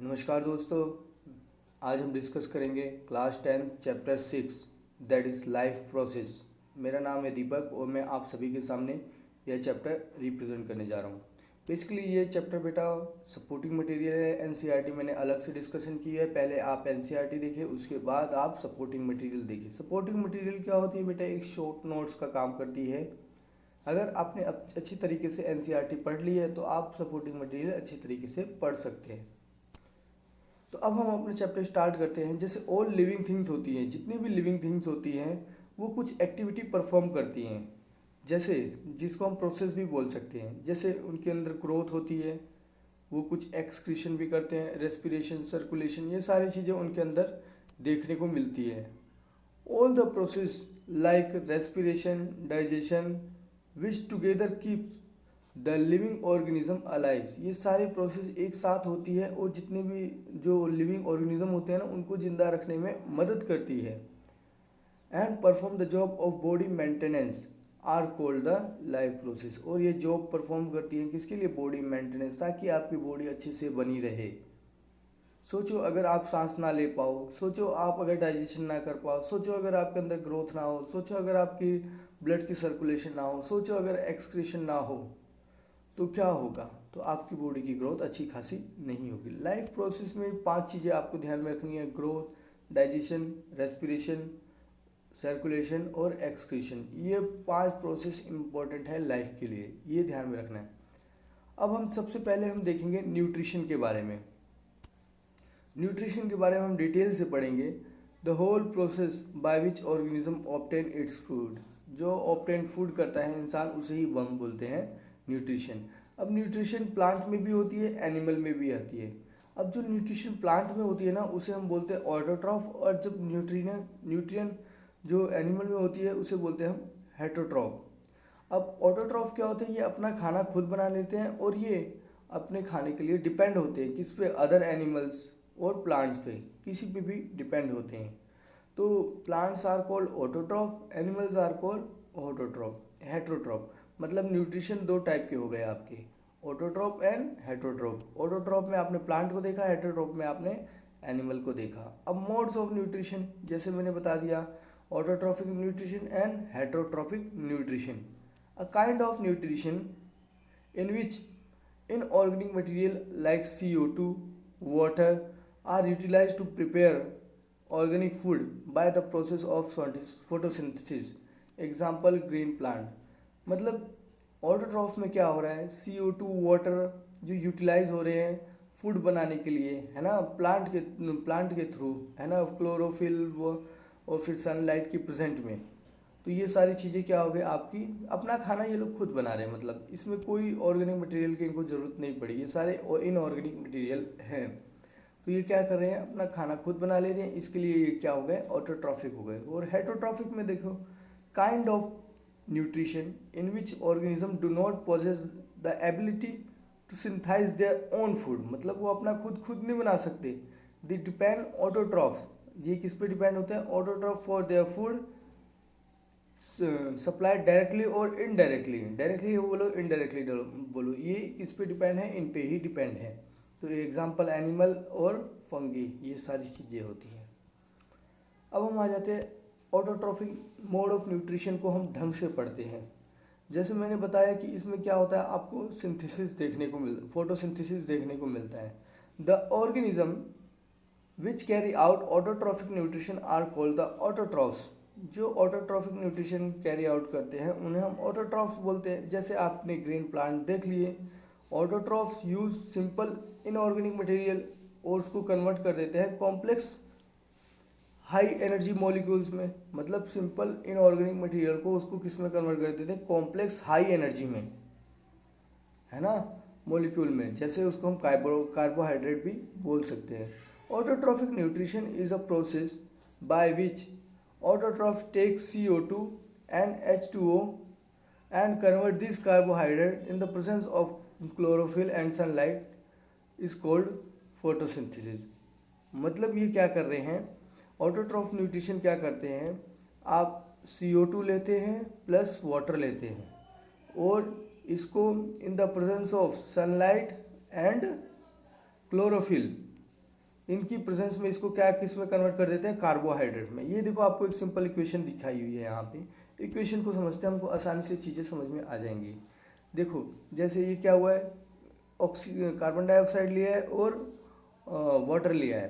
नमस्कार दोस्तों। आज हम डिस्कस करेंगे class 10 chapter 6 that is life process. मेरा नाम है दीपक और मैं आप सभी के सामने यह चैप्टर रिप्रेजेंट करने जा रहा हूँ। बेसिकली ये चैप्टर बेटा सपोर्टिंग मटेरियल है। एनसीईआरटी मैंने अलग से डिस्कशन की है। पहले आप एनसीईआरटी देखिए, उसके बाद आप सपोर्टिंग मटेरियल देखिए। सपोर्टिंग मटेरियल क्या होती है बेटा? एक शॉर्ट नोट्स का काम करती है। अगर आपने अच्छी तरीके से एनसीईआरटी पढ़ ली है तो आप सपोर्टिंग मटेरियल अच्छी तरीके से पढ़ सकते हैं। तो अब हम अपने चैप्टर स्टार्ट करते हैं। जैसे ऑल लिविंग थिंग्स होती हैं, जितनी भी लिविंग थिंग्स होती हैं वो कुछ एक्टिविटी परफॉर्म करती हैं, जैसे जिसको हम प्रोसेस भी बोल सकते हैं। जैसे उनके अंदर ग्रोथ होती है, वो कुछ एक्सक्रीशन भी करते हैं, रेस्पिरेशन, सर्कुलेशन, ये सारी चीज़ें उनके अंदर देखने को मिलती है। All the process like respiration, digestion which together keeps the living organism alive, ये सारी प्रोसेस एक साथ होती है और जितने भी जो लिविंग ऑर्गेनिज्म होते हैं ना उनको जिंदा रखने में मदद करती है। And perform the job of body maintenance are called the life process. और ये जॉब परफॉर्म करती है किसके लिए? बॉडी मेंटेनेंस, ताकि आपकी बॉडी अच्छे से बनी रहे। सोचो अगर आप सांस ना ले पाओ, सोचो आप अगर डाइजेशन ना कर पाओ, सोचो अगर आपके अंदर ग्रोथ ना हो, सोचो अगर आपकी ब्लड की सर्कुलेशन ना हो, सोचो अगर एक्सक्रीशन ना हो, तो क्या होगा? तो आपकी बॉडी की ग्रोथ अच्छी खासी नहीं होगी। लाइफ प्रोसेस में 5 चीज़ें आपको ध्यान में रखनी है: ग्रोथ, डाइजेशन, रेस्पिरेशन, सर्कुलेशन और एक्सक्रीशन। ये 5 प्रोसेस इंपॉर्टेंट है लाइफ के लिए, ये ध्यान में रखना है। अब हम सबसे पहले हम देखेंगे न्यूट्रिशन के बारे में। न्यूट्रिशन के बारे में हम डिटेल से पढ़ेंगे। The whole process by which organism obtain its food, जो ऑब्टेन फूड करता है इंसान, उसे ही हम बोलते हैं न्यूट्रिशन। अब न्यूट्रिशन प्लांट में भी होती है, एनिमल में भी आती है। अब जो न्यूट्रिशन प्लांट में होती है ना उसे हम बोलते हैं ऑटोट्रॉफ, और जब न्यूट्रिएंट जो एनिमल में होती है उसे बोलते हैं हम हेटरोट्रॉफ। अब ऑटोट्रॉफ क्या होते हैं? ये अपना खाना खुद बना लेते हैं और ये अपने खाने के लिए डिपेंड होते हैं किस पे? अदर एनिमल्स और प्लांट्स पे, किसी पे भी डिपेंड होते हैं। तो plants are called autotroph, animals are called autotroph, heterotroph. मतलब न्यूट्रिशन 2 टाइप के हो गए आपके, ऑटोट्रॉफ एंड हेटरोट्रॉफ। ऑटोट्रॉफ में आपने प्लांट को देखा, हेटरोट्रॉफ में आपने एनिमल को देखा। अब मोड्स ऑफ न्यूट्रिशन जैसे मैंने बता दिया, autotrophic nutrition and heterotrophic nutrition. A kind of nutrition in which inorganic material like CO2, water are utilized to prepare organic food by the process of photosynthesis. Example green plant। मतलब autotroph में क्या हो रहा है? CO2, water जो utilise हो रहे हैं फूड बनाने के लिए, है ना, प्लांट के थ्रू, है ना, क्लोरोफिल और फिर सनलाइट की प्रेजेंट में। तो ये सारी चीज़ें क्या हो गई आपकी? अपना खाना ये लोग खुद बना रहे हैं, मतलब इसमें कोई ऑर्गेनिक मटेरियल की इनको ज़रूरत नहीं पड़ी। ये सारे इनऑर्गेनिक मटेरियल हैं। तो ये क्या कर रहे हैं? अपना खाना खुद बना ले रहे हैं। इसके लिए ये क्या हो गए? ऑटोट्रॉफिक हो गए। और हेटरोट्रॉफिक में देखो, kind of nutrition in which organism do not possess the ability to synthesise their own food. मतलब वो अपना खुद नहीं बना सकते। दे डिपेंड ऑटोट्रॉफ्स, ये किस पे डिपेंड होते हैं? Autotroph for their food supply directly और इनडायरेक्टली। डायरेक्टली बोलो, इनडायरेक्टली बोलो, ये किस पे डिपेंड है? इन पे ही डिपेंड है। तो एग्जांपल एनिमल और फंगी, ये सारी चीज़ें होती हैं। अब हम आ जाते हैं ऑटोट्रॉफिक मोड ऑफ न्यूट्रिशन को हम ढंग से पढ़ते हैं। जैसे मैंने बताया कि इसमें क्या होता है, आपको सिंथेसिस देखने को फोटोसिंथेसिस देखने को मिलता है। The organism which carry out autotrophic nutrition are called the autotrophs. जो ऑटोट्रॉफिक न्यूट्रिशन कैरी आउट करते हैं उन्हें हम ऑटोट्रॉफ्स बोलते हैं। जैसे आपने ग्रीन प्लांट देख लिए, autotrophs use simple inorganic material और उसको कन्वर्ट कर देते हैं कॉम्प्लेक्स हाई एनर्जी मॉलिक्यूल्स में। मतलब सिंपल इनऑर्गेनिक मटेरियल को उसको किस में कन्वर्ट कर देते हैं? कॉम्प्लेक्स हाई एनर्जी में, है ना, मॉलिक्यूल में। जैसे उसको हम कार्बोहाइड्रेट भी बोल सकते हैं। Autotrophic nutrition is a process by which autotroph takes CO2 and H2O and convert this carbohydrate in the presence of chlorophyll and sunlight is called photosynthesis। मतलब ये क्या कर रहे हैं? ऑटोट्रॉफ न्यूट्रिशन क्या करते हैं? आप CO2 लेते हैं प्लस वाटर लेते हैं और इसको in the presence of sunlight and chlorophyll इनकी प्रेजेंस में इसको क्या किस में कन्वर्ट कर देते हैं, कार्बोहाइड्रेट में। ये देखो आपको एक सिंपल इक्वेशन दिखाई हुई है यहाँ पे, इक्वेशन को समझते हमको आसानी से चीज़ें समझ में आ जाएंगी। देखो जैसे ये क्या हुआ है, कार्बन डाइऑक्साइड लिया है और वाटर लिया है।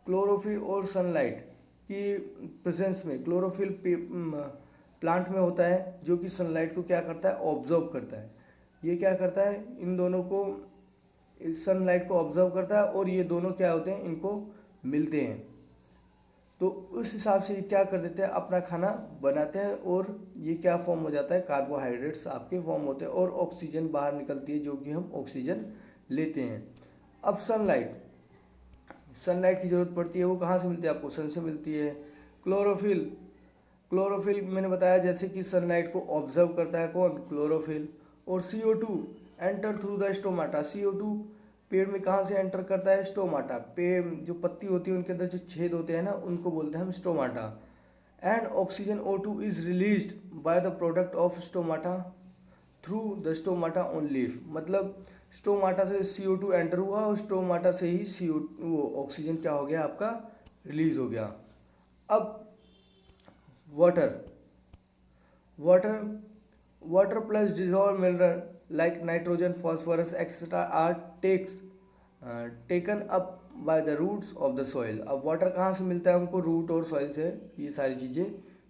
क्लोरोफिल और सनलाइट की प्रेजेंस में, क्लोरोफिल प्लांट में होता है जो कि सनलाइट को क्या करता है, ऑब्जर्व करता है। ये क्या करता है, इन दोनों को, सनलाइट को ऑब्जर्व करता है और ये दोनों क्या होते हैं, इनको मिलते हैं। तो उस हिसाब से ये क्या कर देते हैं, अपना खाना बनाते हैं और ये क्या फॉर्म हो जाता है, कार्बोहाइड्रेट्स आपके फॉर्म होते हैं और ऑक्सीजन बाहर निकलती है जो कि हम ऑक्सीजन लेते हैं। अब सनलाइट की ज़रूरत पड़ती है, वो कहाँ से मिलती है आपको, सन से मिलती है। क्लोरोफिल मैंने बताया जैसे कि सनलाइट को ऑब्जर्व करता है कौन, क्लोरोफिल। और CO2 enter through the stomata. CO2 पेड़ में कहाँ से एंटर करता है, स्टोमाटा। पेड़ जो पत्ती होती है उनके अंदर जो छेद होते हैं ना, उनको बोलते हैं हम stomata. And oxygen O2 is released by the product of stomata through the stomata on leaf. मतलब स्टोमाटा से CO2 एंटर हुआ और स्टोमाटा से ही वो ऑक्सीजन क्या हो गया आपका, रिलीज हो गया। अब water plus dissolve mineral like nitrogen, phosphorus etcetera are taken up by the roots of the soil. अब वाटर कहाँ से मिलता है हमको, रूट और सॉइल से ये सारी चीज़ें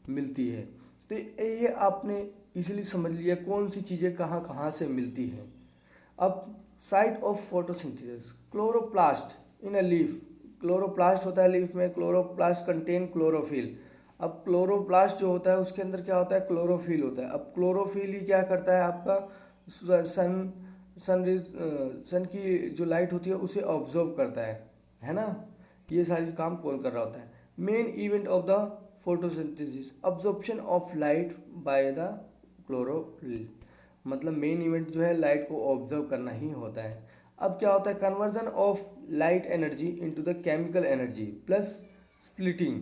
मिलती है। तो ये आपने इजीली समझ लिया कौन सी चीज़ें कहाँ कहाँ से मिलती हैं। अब site of photosynthesis, chloroplast in a leaf. Chloroplast होता है लीफ में, क्लोरोप्लास्ट कंटेन क्लोरोफिल। अब क्लोरोप्लास्ट जो होता है उसके अंदर क्या होता है, क्लोरोफिल होता है। अब क्लोरोफिल ही क्या करता है आपका, सन की जो लाइट होती है उसे ऑब्जर्व करता है ना। ये सारी काम कौन कर रहा होता है। Main event of the photosynthesis, absorption of light by the chlorophyll. मतलब मेन इवेंट जो है लाइट को ऑब्जर्व करना ही होता है। अब क्या होता है, conversion of light energy into the chemical energy plus splitting.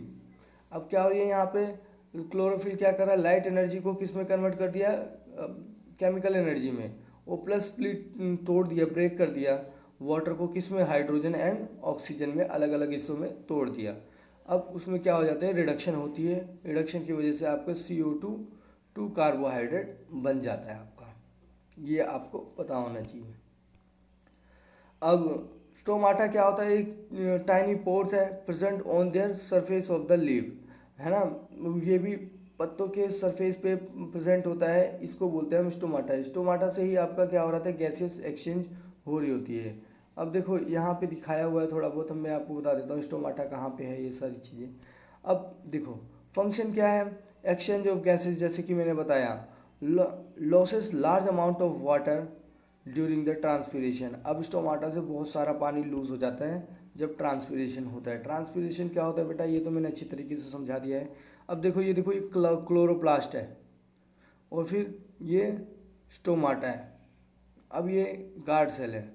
अब क्या हो रही है यहाँ पे, क्लोरोफिल क्या कर रहा है, लाइट एनर्जी को किस में कन्वर्ट कर दिया, केमिकल एनर्जी में। वो प्लस स्प्लिट तोड़ दिया, ब्रेक कर दिया। वाटर को किस में, हाइड्रोजन एंड ऑक्सीजन में अलग अलग हिस्सों में तोड़ दिया। अब उसमें क्या हो जाता है, रिडक्शन होती है। रिडक्शन की वजह से आपका CO2 कार्बोहाइड्रेट बन जाता है आपका। ये आपको पता होना चाहिए। अब स्टोमाटा क्या होता है, एक टाइनी पोर्स है present on their surface of the leaf, है ना। ये भी पत्तों के सरफेस पे प्रेजेंट होता है, इसको बोलते हैं हम स्टोमाटा। स्टोमाटा से ही आपका क्या हो रहा था, गैसेस एक्सचेंज हो रही होती है। अब देखो यहाँ पे दिखाया हुआ है थोड़ा बहुत, मैं आपको बता देता हूँ स्टोमाटा कहाँ पे है, ये सारी चीज़ें। अब देखो फंक्शन क्या है, एक्सचेंज ऑफ गैसेस, जैसे कि मैंने बताया, losses large amount of water during the transpiration. अब स्टोमाटा से बहुत सारा पानी लूज हो जाता है जब ट्रांसपीरेशन होता है। ट्रांसपीरेशन क्या होता है बेटा, ये तो मैंने अच्छी तरीके से समझा दिया है। अब देखो ये क्लोरोप्लास्ट है और फिर ये स्टोमाटा है। अब ये गार्ड सेल है।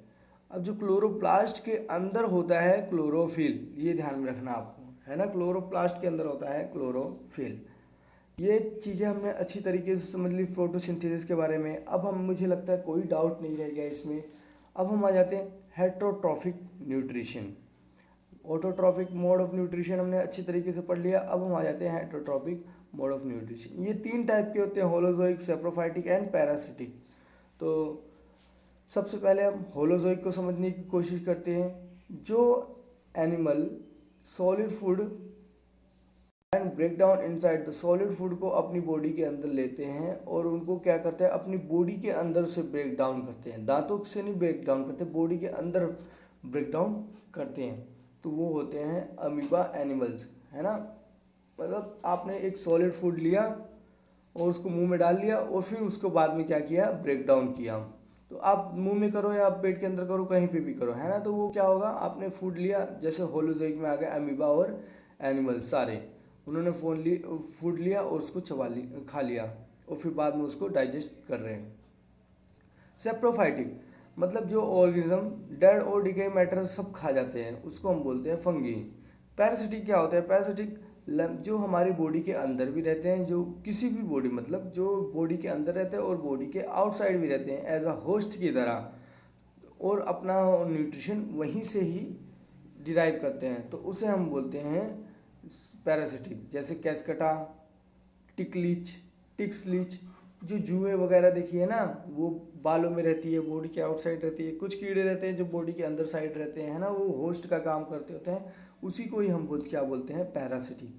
अब जो क्लोरोप्लास्ट के अंदर होता है क्लोरोफिल, ये ध्यान में रखना आपको, है ना। क्लोरोप्लास्ट के अंदर होता है क्लोरोफिल। ये चीज़ें हमने अच्छी तरीके से समझ ली फोटोसिंथेसिस के बारे में। अब हम, मुझे लगता है कोई डाउट नहीं रह गया इसमें। अब हम आ जाते हैं heterotrophic nutrition. Autotrophic mode of nutrition हमने अच्छी तरीके से पढ़ लिया। अब हम आ जाते हैं हेटरोट्रॉफिक मोड ऑफ न्यूट्रिशन। ये 3 टाइप के होते हैं, होलोजोइक, सैप्रोफाइटिक एंड पैरासिटिक। तो सबसे पहले हम होलोजोइक को समझने की कोशिश करते हैं। जो animal solid food and break down inside the, solid food को अपनी बॉडी के अंदर लेते हैं और उनको क्या करते हैं, अपनी बॉडी के अंदर से ब्रेक डाउन करते हैं। दांतों से नहीं ब्रेक डाउन करते, बॉडी के अंदर ब्रेक डाउन करते हैं। तो वो होते हैं अमीबा एनिमल्स, है ना। मतलब आपने एक सॉलिड फूड लिया और उसको मुंह में डाल लिया और फिर उसको बाद में क्या किया, ब्रेक डाउन किया। तो आप मुंह में करो या आप पेट के अंदर करो, कहीं पे भी करो, है ना। तो वो क्या होगा, आपने फूड लिया, जैसे होलोजोइक में आ गया अमीबा और एनिमल सारे, उन्होंने फूड लिया और उसको खा लिया और फिर बाद में उसको डाइजेस्ट कर रहे हैं। सेप्रोफाइटिक मतलब जो ऑर्गेनिज्म डेड और डिके मैटर सब खा जाते हैं, उसको हम बोलते हैं फंगी। पैरासिटिक क्या होता है, पैरासिटिक जो हमारी बॉडी के अंदर भी रहते हैं, जो किसी भी बॉडी, मतलब जो बॉडी के अंदर रहते हैं और बॉडी के आउटसाइड भी रहते हैं एज अ होस्ट की तरह, और अपना न्यूट्रिशन वहीं से ही डिराइव करते हैं तो उसे हम बोलते हैं पैरासिटिक। जैसे कैस्कटा, टिकलीच, टिक्सलीच, जो जुएं वगैरह देखिए ना, वो बालों में रहती है, बॉडी के आउटसाइड रहती है। कुछ कीड़े रहते हैं जो बॉडी के अंदर साइड रहते हैं, है ना, वो होस्ट का काम करते होते हैं, उसी को ही हम क्या बोलते हैं, पैरासिटिक।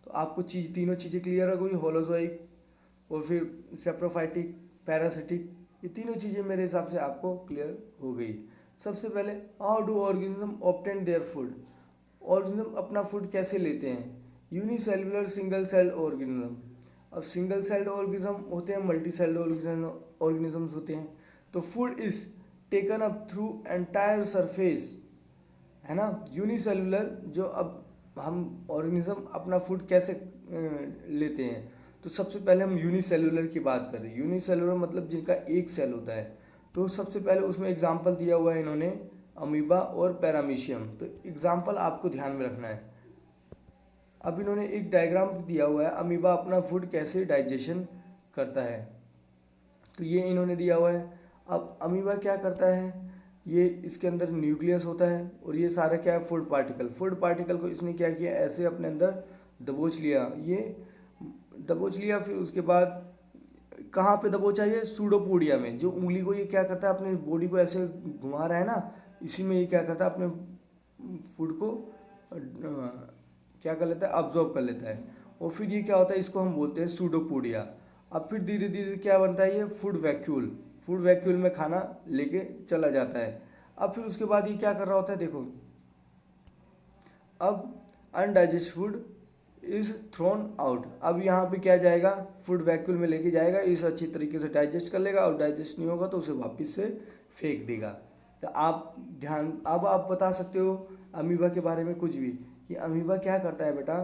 तो आपको तीनों चीज़ें क्लियर हो गई, होलोजोइक और फिर सेप्रोफाइटिक, पैरासिटिक, ये तीनों चीज़ें मेरे हिसाब से आपको क्लियर हो गई। सबसे पहले, how do organism obtain their food, organism अपना फूड कैसे लेते हैं। Unicellular single celled organism. अब सिंगल सेल्ड ऑर्गेनिज्म होते हैं, मल्टी सेल्ड ऑर्गेनिजम्स होते हैं। तो food is taken up through entire surface, है ना। यूनिसेलुलर, जो अब हम ऑर्गेनिज्म अपना फूड कैसे लेते हैं, तो सबसे पहले हम यूनिसेलुलर की बात कर रहे हैं। यूनिसेलुलर मतलब जिनका एक सेल होता है। तो सबसे पहले उसमें एग्जांपल दिया हुआ है इन्होंने, अमीबा और पैरामीशियम। तो एग्जांपल आपको ध्यान में रखना है। अब इन्होंने एक डायग्राम दिया हुआ है, अमीबा अपना फूड कैसे डाइजेशन करता है, तो ये इन्होंने दिया हुआ है। अब अमीबा क्या करता है, ये इसके अंदर न्यूक्लियस होता है और ये सारा क्या है, फूड पार्टिकल। फूड पार्टिकल को इसने क्या किया, ऐसे अपने अंदर दबोच लिया। ये दबोच लिया, फिर उसके बाद कहाँ पे दबोचा, ये सूडोपोडिया में। जो उंगली को ये क्या करता है, अपनी बॉडी को ऐसे घुमा रहा है ना, इसी में ये क्या करता है, अपने फूड को क्या कर लेता है, अब्जॉर्ब कर लेता है। और फिर ये क्या होता है, इसको हम बोलते हैं सूडोपोडिया। अब फिर धीरे धीरे क्या बनता है, ये फूड वैक्यूल। फूड वैक्यूल में खाना लेके चला जाता है। अब फिर उसके बाद ये क्या कर रहा होता है, देखो, अब अनडाइजेस्ट फूड इज थ्रोन आउट। अब यहाँ पे क्या जाएगा, फूड वैक्यूल में लेके जाएगा, इसे अच्छी तरीके से डाइजेस्ट कर लेगा, और डाइजेस्ट नहीं होगा तो उसे वापस से फेंक देगा। तो आप अब आप बता सकते हो अमीबा के बारे में कुछ भी, कि अमीबा क्या करता है बेटा,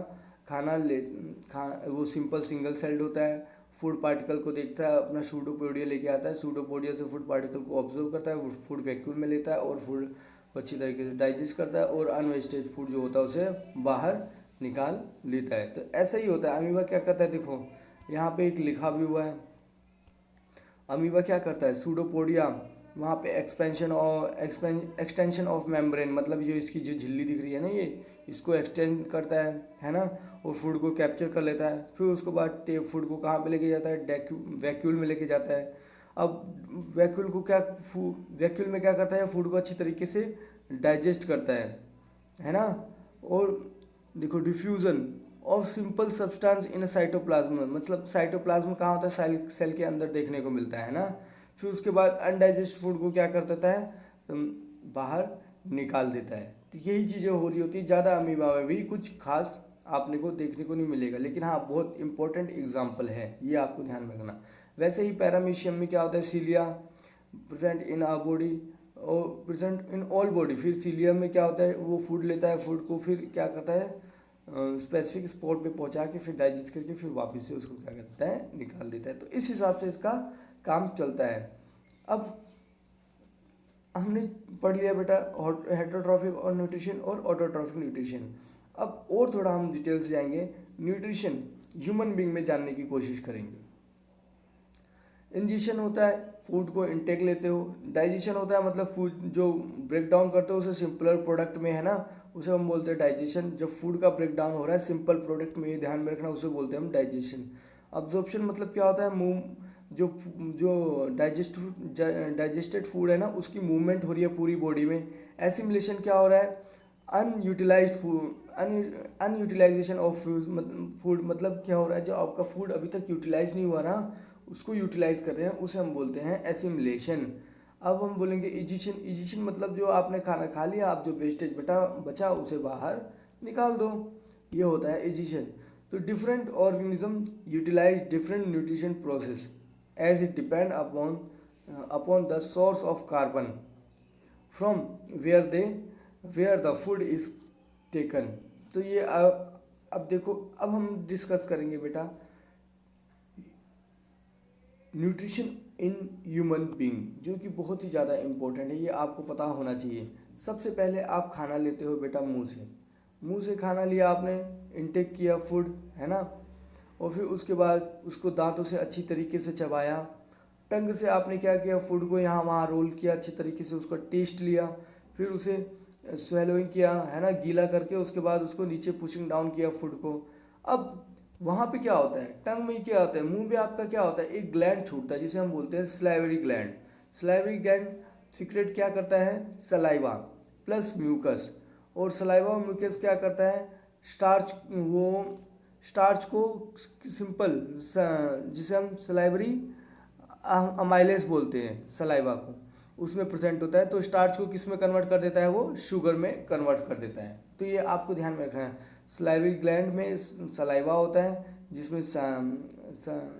वो सिंपल सिंगल सेल्ड होता है, फूड पार्टिकल को देखता है, अपना सूडोपोडिया लेके आता है, सूडोपोडिया से फूड पार्टिकल को ऑब्जर्व करता है, फूड वैक्यूल में लेता है और फूड को अच्छी तरीके से डाइजेस्ट करता है, और अनवेस्टेज फूड जो होता है उसे बाहर निकाल लेता है। तो ऐसा ही होता है। अमीबा क्या करता है, देखो यहाँ पे एक लिखा भी हुआ है, अमीबा क्या करता है, सूडोपोडिया, वहाँ पे एक्सटेंशन ऑफ मेम्ब्रेन, मतलब जो इसकी जो झिल्ली दिख रही है ना, ये इसको एक्सटेंड करता है ना, और फूड को कैप्चर कर लेता है। फिर उसके बाद फूड को कहाँ पे लेके जाता है, वैक्यूल में लेके जाता है। अब वैक्यूल में क्या करता है, फूड को अच्छी तरीके से डाइजेस्ट करता है ना। और देखो, diffusion of simple substance in cytoplasm, मतलब साइटोप्लाज्म कहाँ होता है, सेल के अंदर देखने को मिलता है ना। फिर उसके बाद अनडाइजेस्ट फूड को क्या कर देता है, बाहर निकाल देता है। तो यही चीज़ें हो रही होती है। ज़्यादा अमीबा में भी कुछ खास आपने को देखने को नहीं मिलेगा, लेकिन हाँ बहुत इंपॉर्टेंट एग्जाम्पल है, ये आपको ध्यान में रखना। वैसे ही पैरामीशियम में क्या होता है, सीलिया प्रेजेंट इन आ बॉडी और प्रेजेंट इन ऑल बॉडी। फिर सीलिया में क्या होता है, वो फूड लेता है, फूड को फिर क्या करता है, स्पेसिफिक स्पॉट पे पहुंचा के फिर डाइजेस्ट करके फिर वापस से उसको क्या करता है, निकाल देता है। तो इस हिसाब से इसका काम चलता है। अब हमने पढ़ लिया बेटा हेटरोट्रॉफिक और न्यूट्रिशन और ऑटोट्रॉफिक न्यूट्रिशन। अब और थोड़ा हम डिटेल से जाएंगे, न्यूट्रिशन ह्यूमन बीइंग में जानने की कोशिश करेंगे। इंजेशन होता है, फूड को इनटेक लेते हो। डाइजेशन होता है, मतलब फूड जो ब्रेक डाउन करते हो उसे सिंपलर प्रोडक्ट में, है ना, उसे हम बोलते हैं डाइजेशन। जब फूड का ब्रेक डाउन हो रहा है सिंपल प्रोडक्ट में, ये ध्यान में रखना, उसे बोलते हैं हम डाइजेशन। अब्जॉर्प्शन मतलब क्या होता है, मुंह जो डाइजेस्टेड फूड है ना, उसकी मूवमेंट हो रही है पूरी बॉडी में। एसिमिलेशन क्या हो रहा है, अनयूटिलाइजेशन ऑफ फूड, मतलब क्या हो रहा है, जो आपका फूड अभी तक यूटिलाइज नहीं हुआ ना, उसको यूटिलाइज कर रहे हैं, उसे हम बोलते हैं एसिमिलेशन। अब हम बोलेंगे इजिशन। इजिशन मतलब जो आपने खाना खा लिया, आप जो वेस्टेज बचा उसे बाहर निकाल दो, ये होता है इजिशन। तो different organism utilise different nutrition process as it depend upon the source of carbon from where the food is taken. तो ये अब देखो, अब हम डिस्कस करेंगे बेटा न्यूट्रिशन इन ह्यूमन बीइंग, जो कि बहुत ही ज़्यादा इम्पोर्टेंट है, ये आपको पता होना चाहिए। सबसे पहले आप खाना लेते हो बेटा मुंह से खाना लिया आपने, इनटेक किया फूड, है ना, और फिर उसके बाद उसको दांतों से अच्छी तरीके से चबाया, टंग से आपने क्या किया, फूड को यहाँ वहाँ रोल किया, अच्छी तरीके से उसका टेस्ट लिया, फिर उसे स्वेलोइंग किया है ना, गीला करके उसके बाद उसको नीचे पुशिंग डाउन किया फूड को। अब वहाँ पे क्या होता है, टंग में क्या होता है, मुंह में आपका क्या होता है, एक ग्लैंड छूटता है जिसे हम बोलते हैं salivary gland. Salivary gland secret क्या करता है, सलाइवा प्लस म्यूकस। और सलाइवा और म्यूकस क्या करता है, स्टार्च, वो स्टार्च को सिंपल, जिसे हम सलाइवरी अमाइलेज बोलते हैं सलाइवा को, उसमें प्रेजेंट होता है। तो स्टार्च को किस में कन्वर्ट कर देता है, वो शुगर में कन्वर्ट कर देता है। तो ये आपको ध्यान में रखना है। सलाइवरी ग्लैंड में सलाइवा होता है जिसमें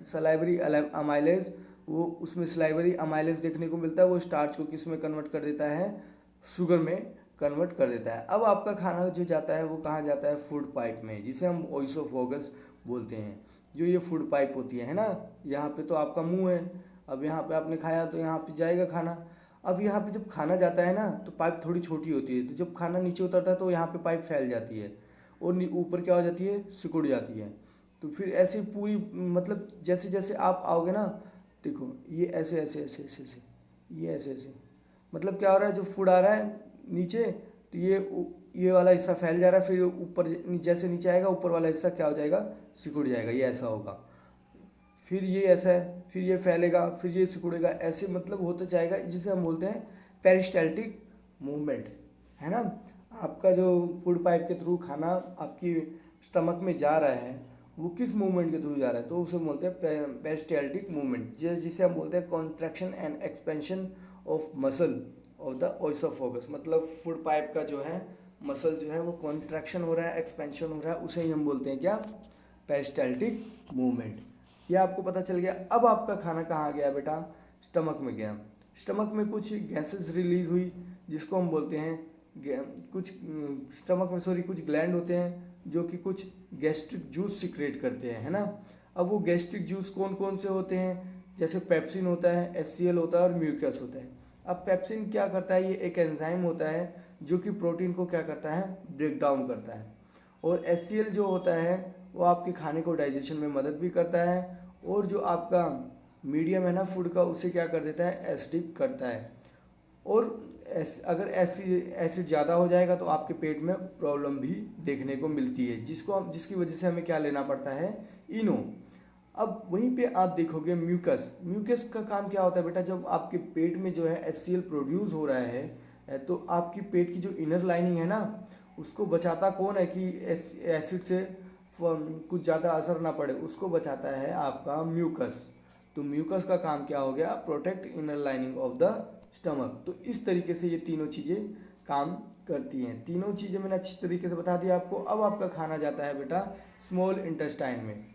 सलाइवरी अमाइलेज, वो उसमें सलाइवरी अमाइलेज देखने को मिलता है, वो स्टार्च को किस में कन्वर्ट कर देता है, शुगर में कन्वर्ट कर देता है। अब आपका खाना जो जाता है वो कहाँ जाता है, फूड पाइप में, जिसे हम ओइसोफोगस बोलते हैं। जो ये फूड पाइप होती है ना, यहाँ पे तो आपका मुंह है, अब यहाँ पे आपने खाया तो यहाँ पे जाएगा खाना। अब यहाँ पे जब खाना जाता है ना तो पाइप थोड़ी छोटी होती है, तो जब खाना नीचे उतरता है तो यहाँ पे पाइप फैल जाती है और ऊपर क्या हो जाती है, सिकुड़ जाती है। तो फिर ऐसे पूरी, मतलब जैसे जैसे आप आओगे ना, देखो ये ऐसे ऐसे ऐसे ऐसे ऐसे, ये ऐसे ऐसे, मतलब क्या हो रहा है, जो फूड आ रहा है नीचे तो ये वाला हिस्सा फैल जा रहा है, फिर ऊपर जैसे नीचे आएगा ऊपर वाला हिस्सा क्या हो जाएगा, सिकुड़ जाएगा, ये ऐसा होगा। फिर ये ऐसा है, फिर ये फैलेगा, फिर ये सिकुड़ेगा, ऐसे मतलब होता जाएगा, जिसे हम बोलते हैं पेरिस्टाल्टिक मूवमेंट, है ना। आपका जो फूड पाइप के थ्रू खाना आपकी स्टमक में जा रहा है वो किस मूवमेंट के थ्रू जा रहा है, तो उसे बोलते हैं पेरिस्टाल्टिक मूवमेंट, जिसे हम बोलते हैं contraction and expansion of muscle of the oesophagus. मतलब फूड पाइप का जो है मसल जो है वो कॉन्ट्रैक्शन हो रहा है, एक्सपेंशन हो रहा है, उसे ही हम बोलते हैं क्या, पेरिस्टाल्टिक मूवमेंट। ये आपको पता चल गया। अब आपका खाना कहाँ गया बेटा, स्टमक में गया। स्टमक में कुछ गैसेस रिलीज हुई जिसको हम बोलते हैं कुछ स्टमक में कुछ ग्लैंड होते हैं जो कि कुछ गैस्ट्रिक जूस सिक्रेट करते हैं, है ना। अब वो गैस्ट्रिक जूस कौन कौन से होते हैं, जैसे पेप्सिन होता है, HCl होता है और म्यूकस होता है। अब पेप्सिन क्या करता है, ये एक एंजाइम होता है जो कि प्रोटीन को क्या करता है, ब्रेक डाउन करता है। और HCl जो होता है वो आपके खाने को डाइजेशन में मदद भी करता है, और जो आपका मीडियम है ना फूड का, उसे क्या कर देता है, एसिडिक करता है। और अगर एसिड ज़्यादा हो जाएगा तो आपके पेट में प्रॉब्लम भी देखने को मिलती है, जिसकी वजह से हमें क्या लेना पड़ता है, इनो। अब वहीं पे आप देखोगे म्यूकस। म्यूकस का काम क्या होता है बेटा, जब आपके पेट में जो है HCl प्रोड्यूस हो रहा है तो आपकी पेट की जो इनर लाइनिंग है ना, उसको बचाता कौन है कि एसिड से कुछ ज़्यादा असर ना पड़े, उसको बचाता है आपका म्यूकस। तो म्यूकस का काम क्या हो गया, protect inner lining of the stomach. तो इस तरीके से ये तीनों चीज़ें काम करती हैं। तीनों चीज़ें मैंने अच्छी तरीके से बता दिया आपको। अब आपका खाना जाता है बेटा स्मॉल इंटेस्टाइन में।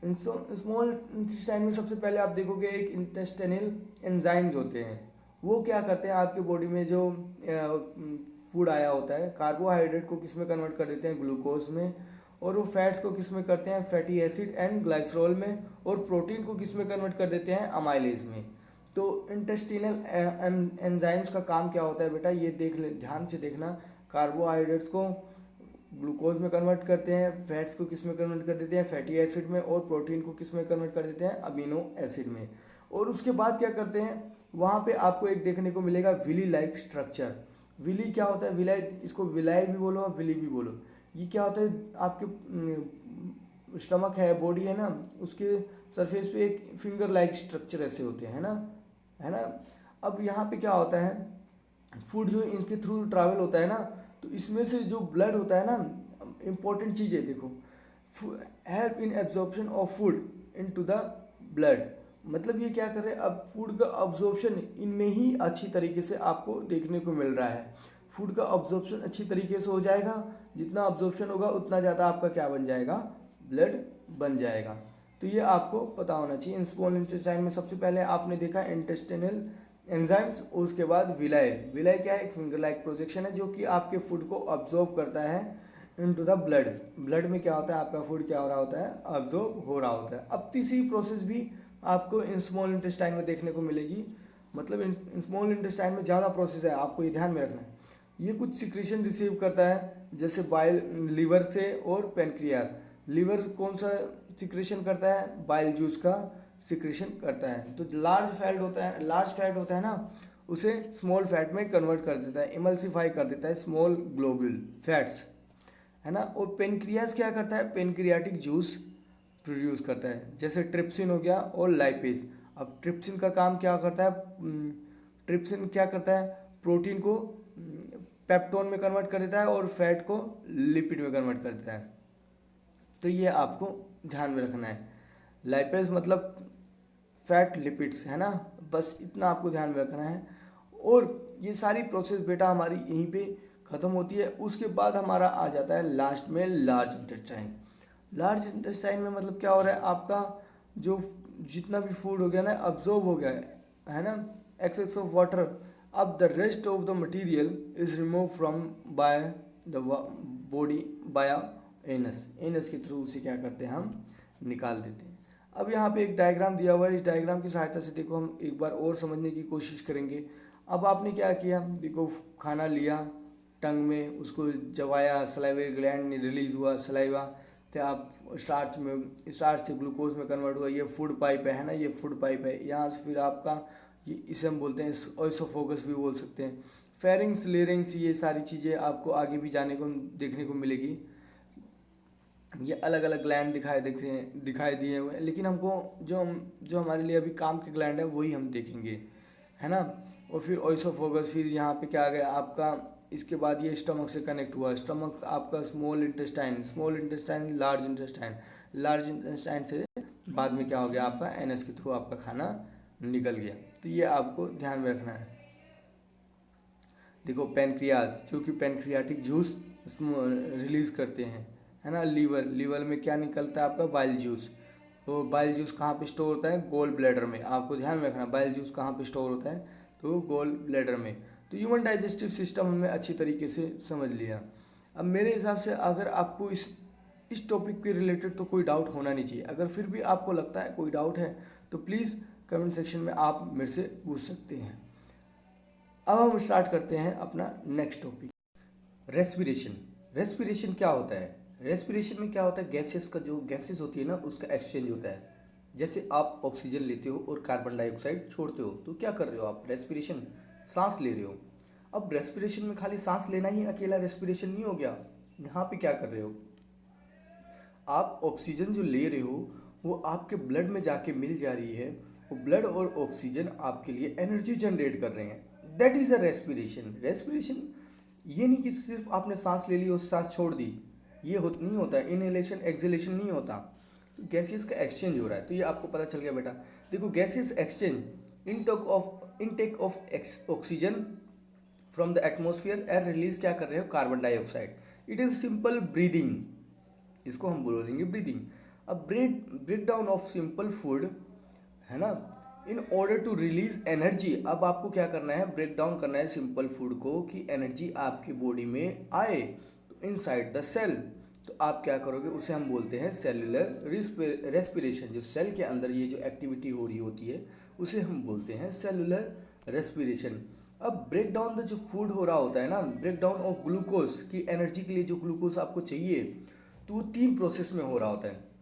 स्मॉल इंटेस्टाइन में सबसे पहले आप देखोगे एक इंटेस्टाइनल एंजाइम्स होते हैं। वो क्या करते हैं, आपके बॉडी में जो फूड आया होता है, कार्बोहाइड्रेट को किस में कन्वर्ट कर देते हैं, ग्लूकोज में, और वो फैट्स को किस में करते हैं, फैटी एसिड एंड ग्लाइसरॉल में, और प्रोटीन को किस में कन्वर्ट कर देते हैं, अमाइलेज में। तो इंटेस्टिनल एंजाइम्स का काम क्या होता है बेटा, ये देख ले, ध्यान से देखना। कार्बोहाइड्रेट्स को ग्लूकोज में कन्वर्ट करते हैं, फैट्स को किस में कन्वर्ट कर देते हैं, फैटी एसिड में, और प्रोटीन को किस में कन्वर्ट कर देते हैं, अमीनो एसिड में। और उसके बाद क्या करते हैं, वहाँ पे आपको एक देखने को मिलेगा विली लाइक स्ट्रक्चर। विली क्या होता है, विलाई, इसको विलाई भी बोलो और विली भी बोलो। ये क्या होता है, आपके स्टमक है, बॉडी है ना, उसके सरफेस पे एक फिंगर लाइक स्ट्रक्चर ऐसे होते हैं, है ना। अब यहाँ पे क्या होता है, फूड जो इनके थ्रू ट्रैवल होता है ना, तो इसमें से जो ब्लड होता है ना, इम्पोर्टेंट चीज़ है देखो, help in absorption of food into the blood. मतलब ये क्या कर रहे हैं, अब फूड का अब्जॉर्प्शन इनमें ही अच्छी तरीके से आपको देखने को मिल रहा है। फूड का अब्जॉर्प्शन अच्छी तरीके से हो जाएगा, जितना अब्जॉर्प्शन होगा उतना ज़्यादा आपका क्या बन जाएगा, ब्लड बन जाएगा। तो ये आपको पता होना चाहिए। इन स्मॉल इंटेस्टाइन में सबसे पहले आपने देखा इंटेस्टिनल एंजाइम्स, उसके बाद विलाई। विलाई क्या है, एक फिंगर लाइक प्रोजेक्शन है जो कि आपके फूड को अब्जॉर्ब करता है इनटू द ब्लड। ब्लड में क्या होता है, आपका फूड क्या हो रहा होता है, अब्जॉर्ब हो रहा होता है। अब तीसरी प्रोसेस भी आपको इन स्मॉल इंटेस्टाइन में देखने को मिलेगी। मतलब इन स्मॉल इंटेस्टाइन में ज़्यादा प्रोसेस है, आपको ये ध्यान में रखना है। ये कुछ सिक्रीशन रिसीव करता है, जैसे बाइल लीवर से और पेनक्रियाज। लीवर कौन सा सिक्रीशन करता है, बाइल जूस का सिक्रीशन करता है। तो लार्ज फैट होता है ना, उसे स्मॉल फैट में कन्वर्ट कर देता है, इमल्सिफाई कर देता है स्मॉल ग्लोब्यूल फैट्स, है ना। और पेनक्रियास क्या करता है, पेनक्रियाटिक जूस प्रोड्यूस करता है, जैसे ट्रिप्सिन हो गया और लाइपेज। अब ट्रिप्सिन का काम क्या करता है, ट्रिप्सिन क्या करता है, प्रोटीन को पेप्टोन में कन्वर्ट कर देता है और फैट को लिपिड में कन्वर्ट कर देता है। तो ये आपको ध्यान में रखना है, लाइपेज मतलब फैट लिपिड्स, है ना, बस इतना आपको ध्यान में रखना है। और ये सारी प्रोसेस बेटा हमारी यहीं पे ख़त्म होती है। उसके बाद हमारा आ जाता है लास्ट में लार्ज इंटेस्टाइन। लार्ज इंटेस्टाइन में मतलब क्या हो रहा है, आपका जो जितना भी फूड हो गया ना अब्जॉर्ब हो गया है ना, एक्सेस ऑफ वाटर। अब the rest of the material is remove from by the body by anus के थ्रू उसे क्या करते हैं, हम निकाल देते हैं। अब यहाँ पे एक डायग्राम दिया हुआ है, इस डायग्राम की सहायता से देखो हम एक बार और समझने की कोशिश करेंगे। अब आपने क्या किया, देखो खाना लिया, टंग में उसको चबाया, सलाइवरी ग्लैंड रिलीज हुआ सलाइवा, तो आप स्टार्च से ग्लूकोज में कन्वर्ट हुआ, ये फूड पाइप है ना, ये फूड पाइप है। यहाँ से फिर आपका ये इसे हम बोलते हैं ओएसोफेगस भी बोल सकते हैं, फेरिंग्स लेरिंग्स, ये सारी चीज़ें आपको आगे भी जाने को देखने को मिलेगी। ये अलग अलग ग्लैंड दिखाई दिए हुए हैं, लेकिन हमको जो हमारे लिए अभी काम के ग्लैंड है वही हम देखेंगे, है ना। और फिर ओएसोफेगस, फिर यहाँ पे क्या आ गया आपका, इसके बाद ये स्टमक से कनेक्ट हुआ, स्टमक आपका स्मॉल इंटेस्टाइन लार्ज इंटेस्टाइन से बाद में क्या हो गया आपका एनएस के थ्रू आपका खाना निकल गया। तो ये आपको ध्यान में रखना है। देखो पेनक्रियाज, जो कि पेनक्रियाटिक जूस रिलीज करते हैं, है ना। लीवर में क्या निकलता है आपका, बाइल जूस। तो बाइल जूस कहाँ पे स्टोर होता है, गोल ब्लैडर में। आपको ध्यान में रखना बाइल जूस कहाँ पे स्टोर होता है, तो गोल ब्लैडर में। तो ह्यूमन डाइजेस्टिव सिस्टम हमने अच्छी तरीके से समझ लिया। अब मेरे हिसाब से अगर आपको इस टॉपिक के रिलेटेड तो कोई डाउट होना नहीं चाहिए। अगर फिर भी आपको लगता है कोई डाउट है तो प्लीज़ कमेंट सेक्शन में आप मेरे से पूछ सकते हैं। अब हम स्टार्ट करते हैं अपना नेक्स्ट टॉपिक, रेस्पिरेशन क्या होता है। रेस्पिरेशन में क्या होता है, गैसेस का जो गैसेस होती है ना उसका एक्सचेंज होता है। जैसे आप ऑक्सीजन लेते हो और कार्बन डाइऑक्साइड छोड़ते हो, तो क्या कर रहे हो आप, रेस्पिरेशन, सांस ले रहे हो। अब रेस्पिरेशन में खाली सांस लेना ही अकेला रेस्पिरेशन नहीं हो गया, यहाँ पे क्या कर रहे हो, आप ऑक्सीजन जो ले रहे हो वो आपके ब्लड में जाके मिल जा रही है, वो ब्लड और ऑक्सीजन आपके लिए एनर्जी जनरेट कर रहे हैं। दैट इज़ अ रेस्पिरेशन ये नहीं कि सिर्फ आपने सांस ले ली और सांस छोड़ दी, ये नहीं होता है, इनहेलेशन एक्सहेलेशन नहीं होता, तो गैसेस का एक्सचेंज हो रहा है। तो ये आपको पता चल गया बेटा। देखो gases exchange, intake of oxygen from the atmosphere, air release क्या कर रहे हो, carbon dioxide. It is simple breathing, इसको हम बोलेंगे ब्रीदिंग। अब break down of simple food, है ना, in order to release energy. अब आपको क्या करना है, ब्रेक डाउन करना है सिंपल फूड को कि एनर्जी आपकी बॉडी में आए। तो इनसाइड द सेल, तो आप क्या करोगे, उसे हम बोलते हैं सेलुलर रेस्पिरेशन। जो सेल के अंदर ये जो एक्टिविटी हो रही होती है उसे हम बोलते हैं सेलुलर रेस्पिरेशन। अब ब्रेक डाउन जो फूड हो रहा होता है ना, ब्रेक डाउन ऑफ ग्लूकोज की एनर्जी के लिए जो ग्लूकोज आपको चाहिए, तो वो 3 प्रोसेस में हो रहा होता है।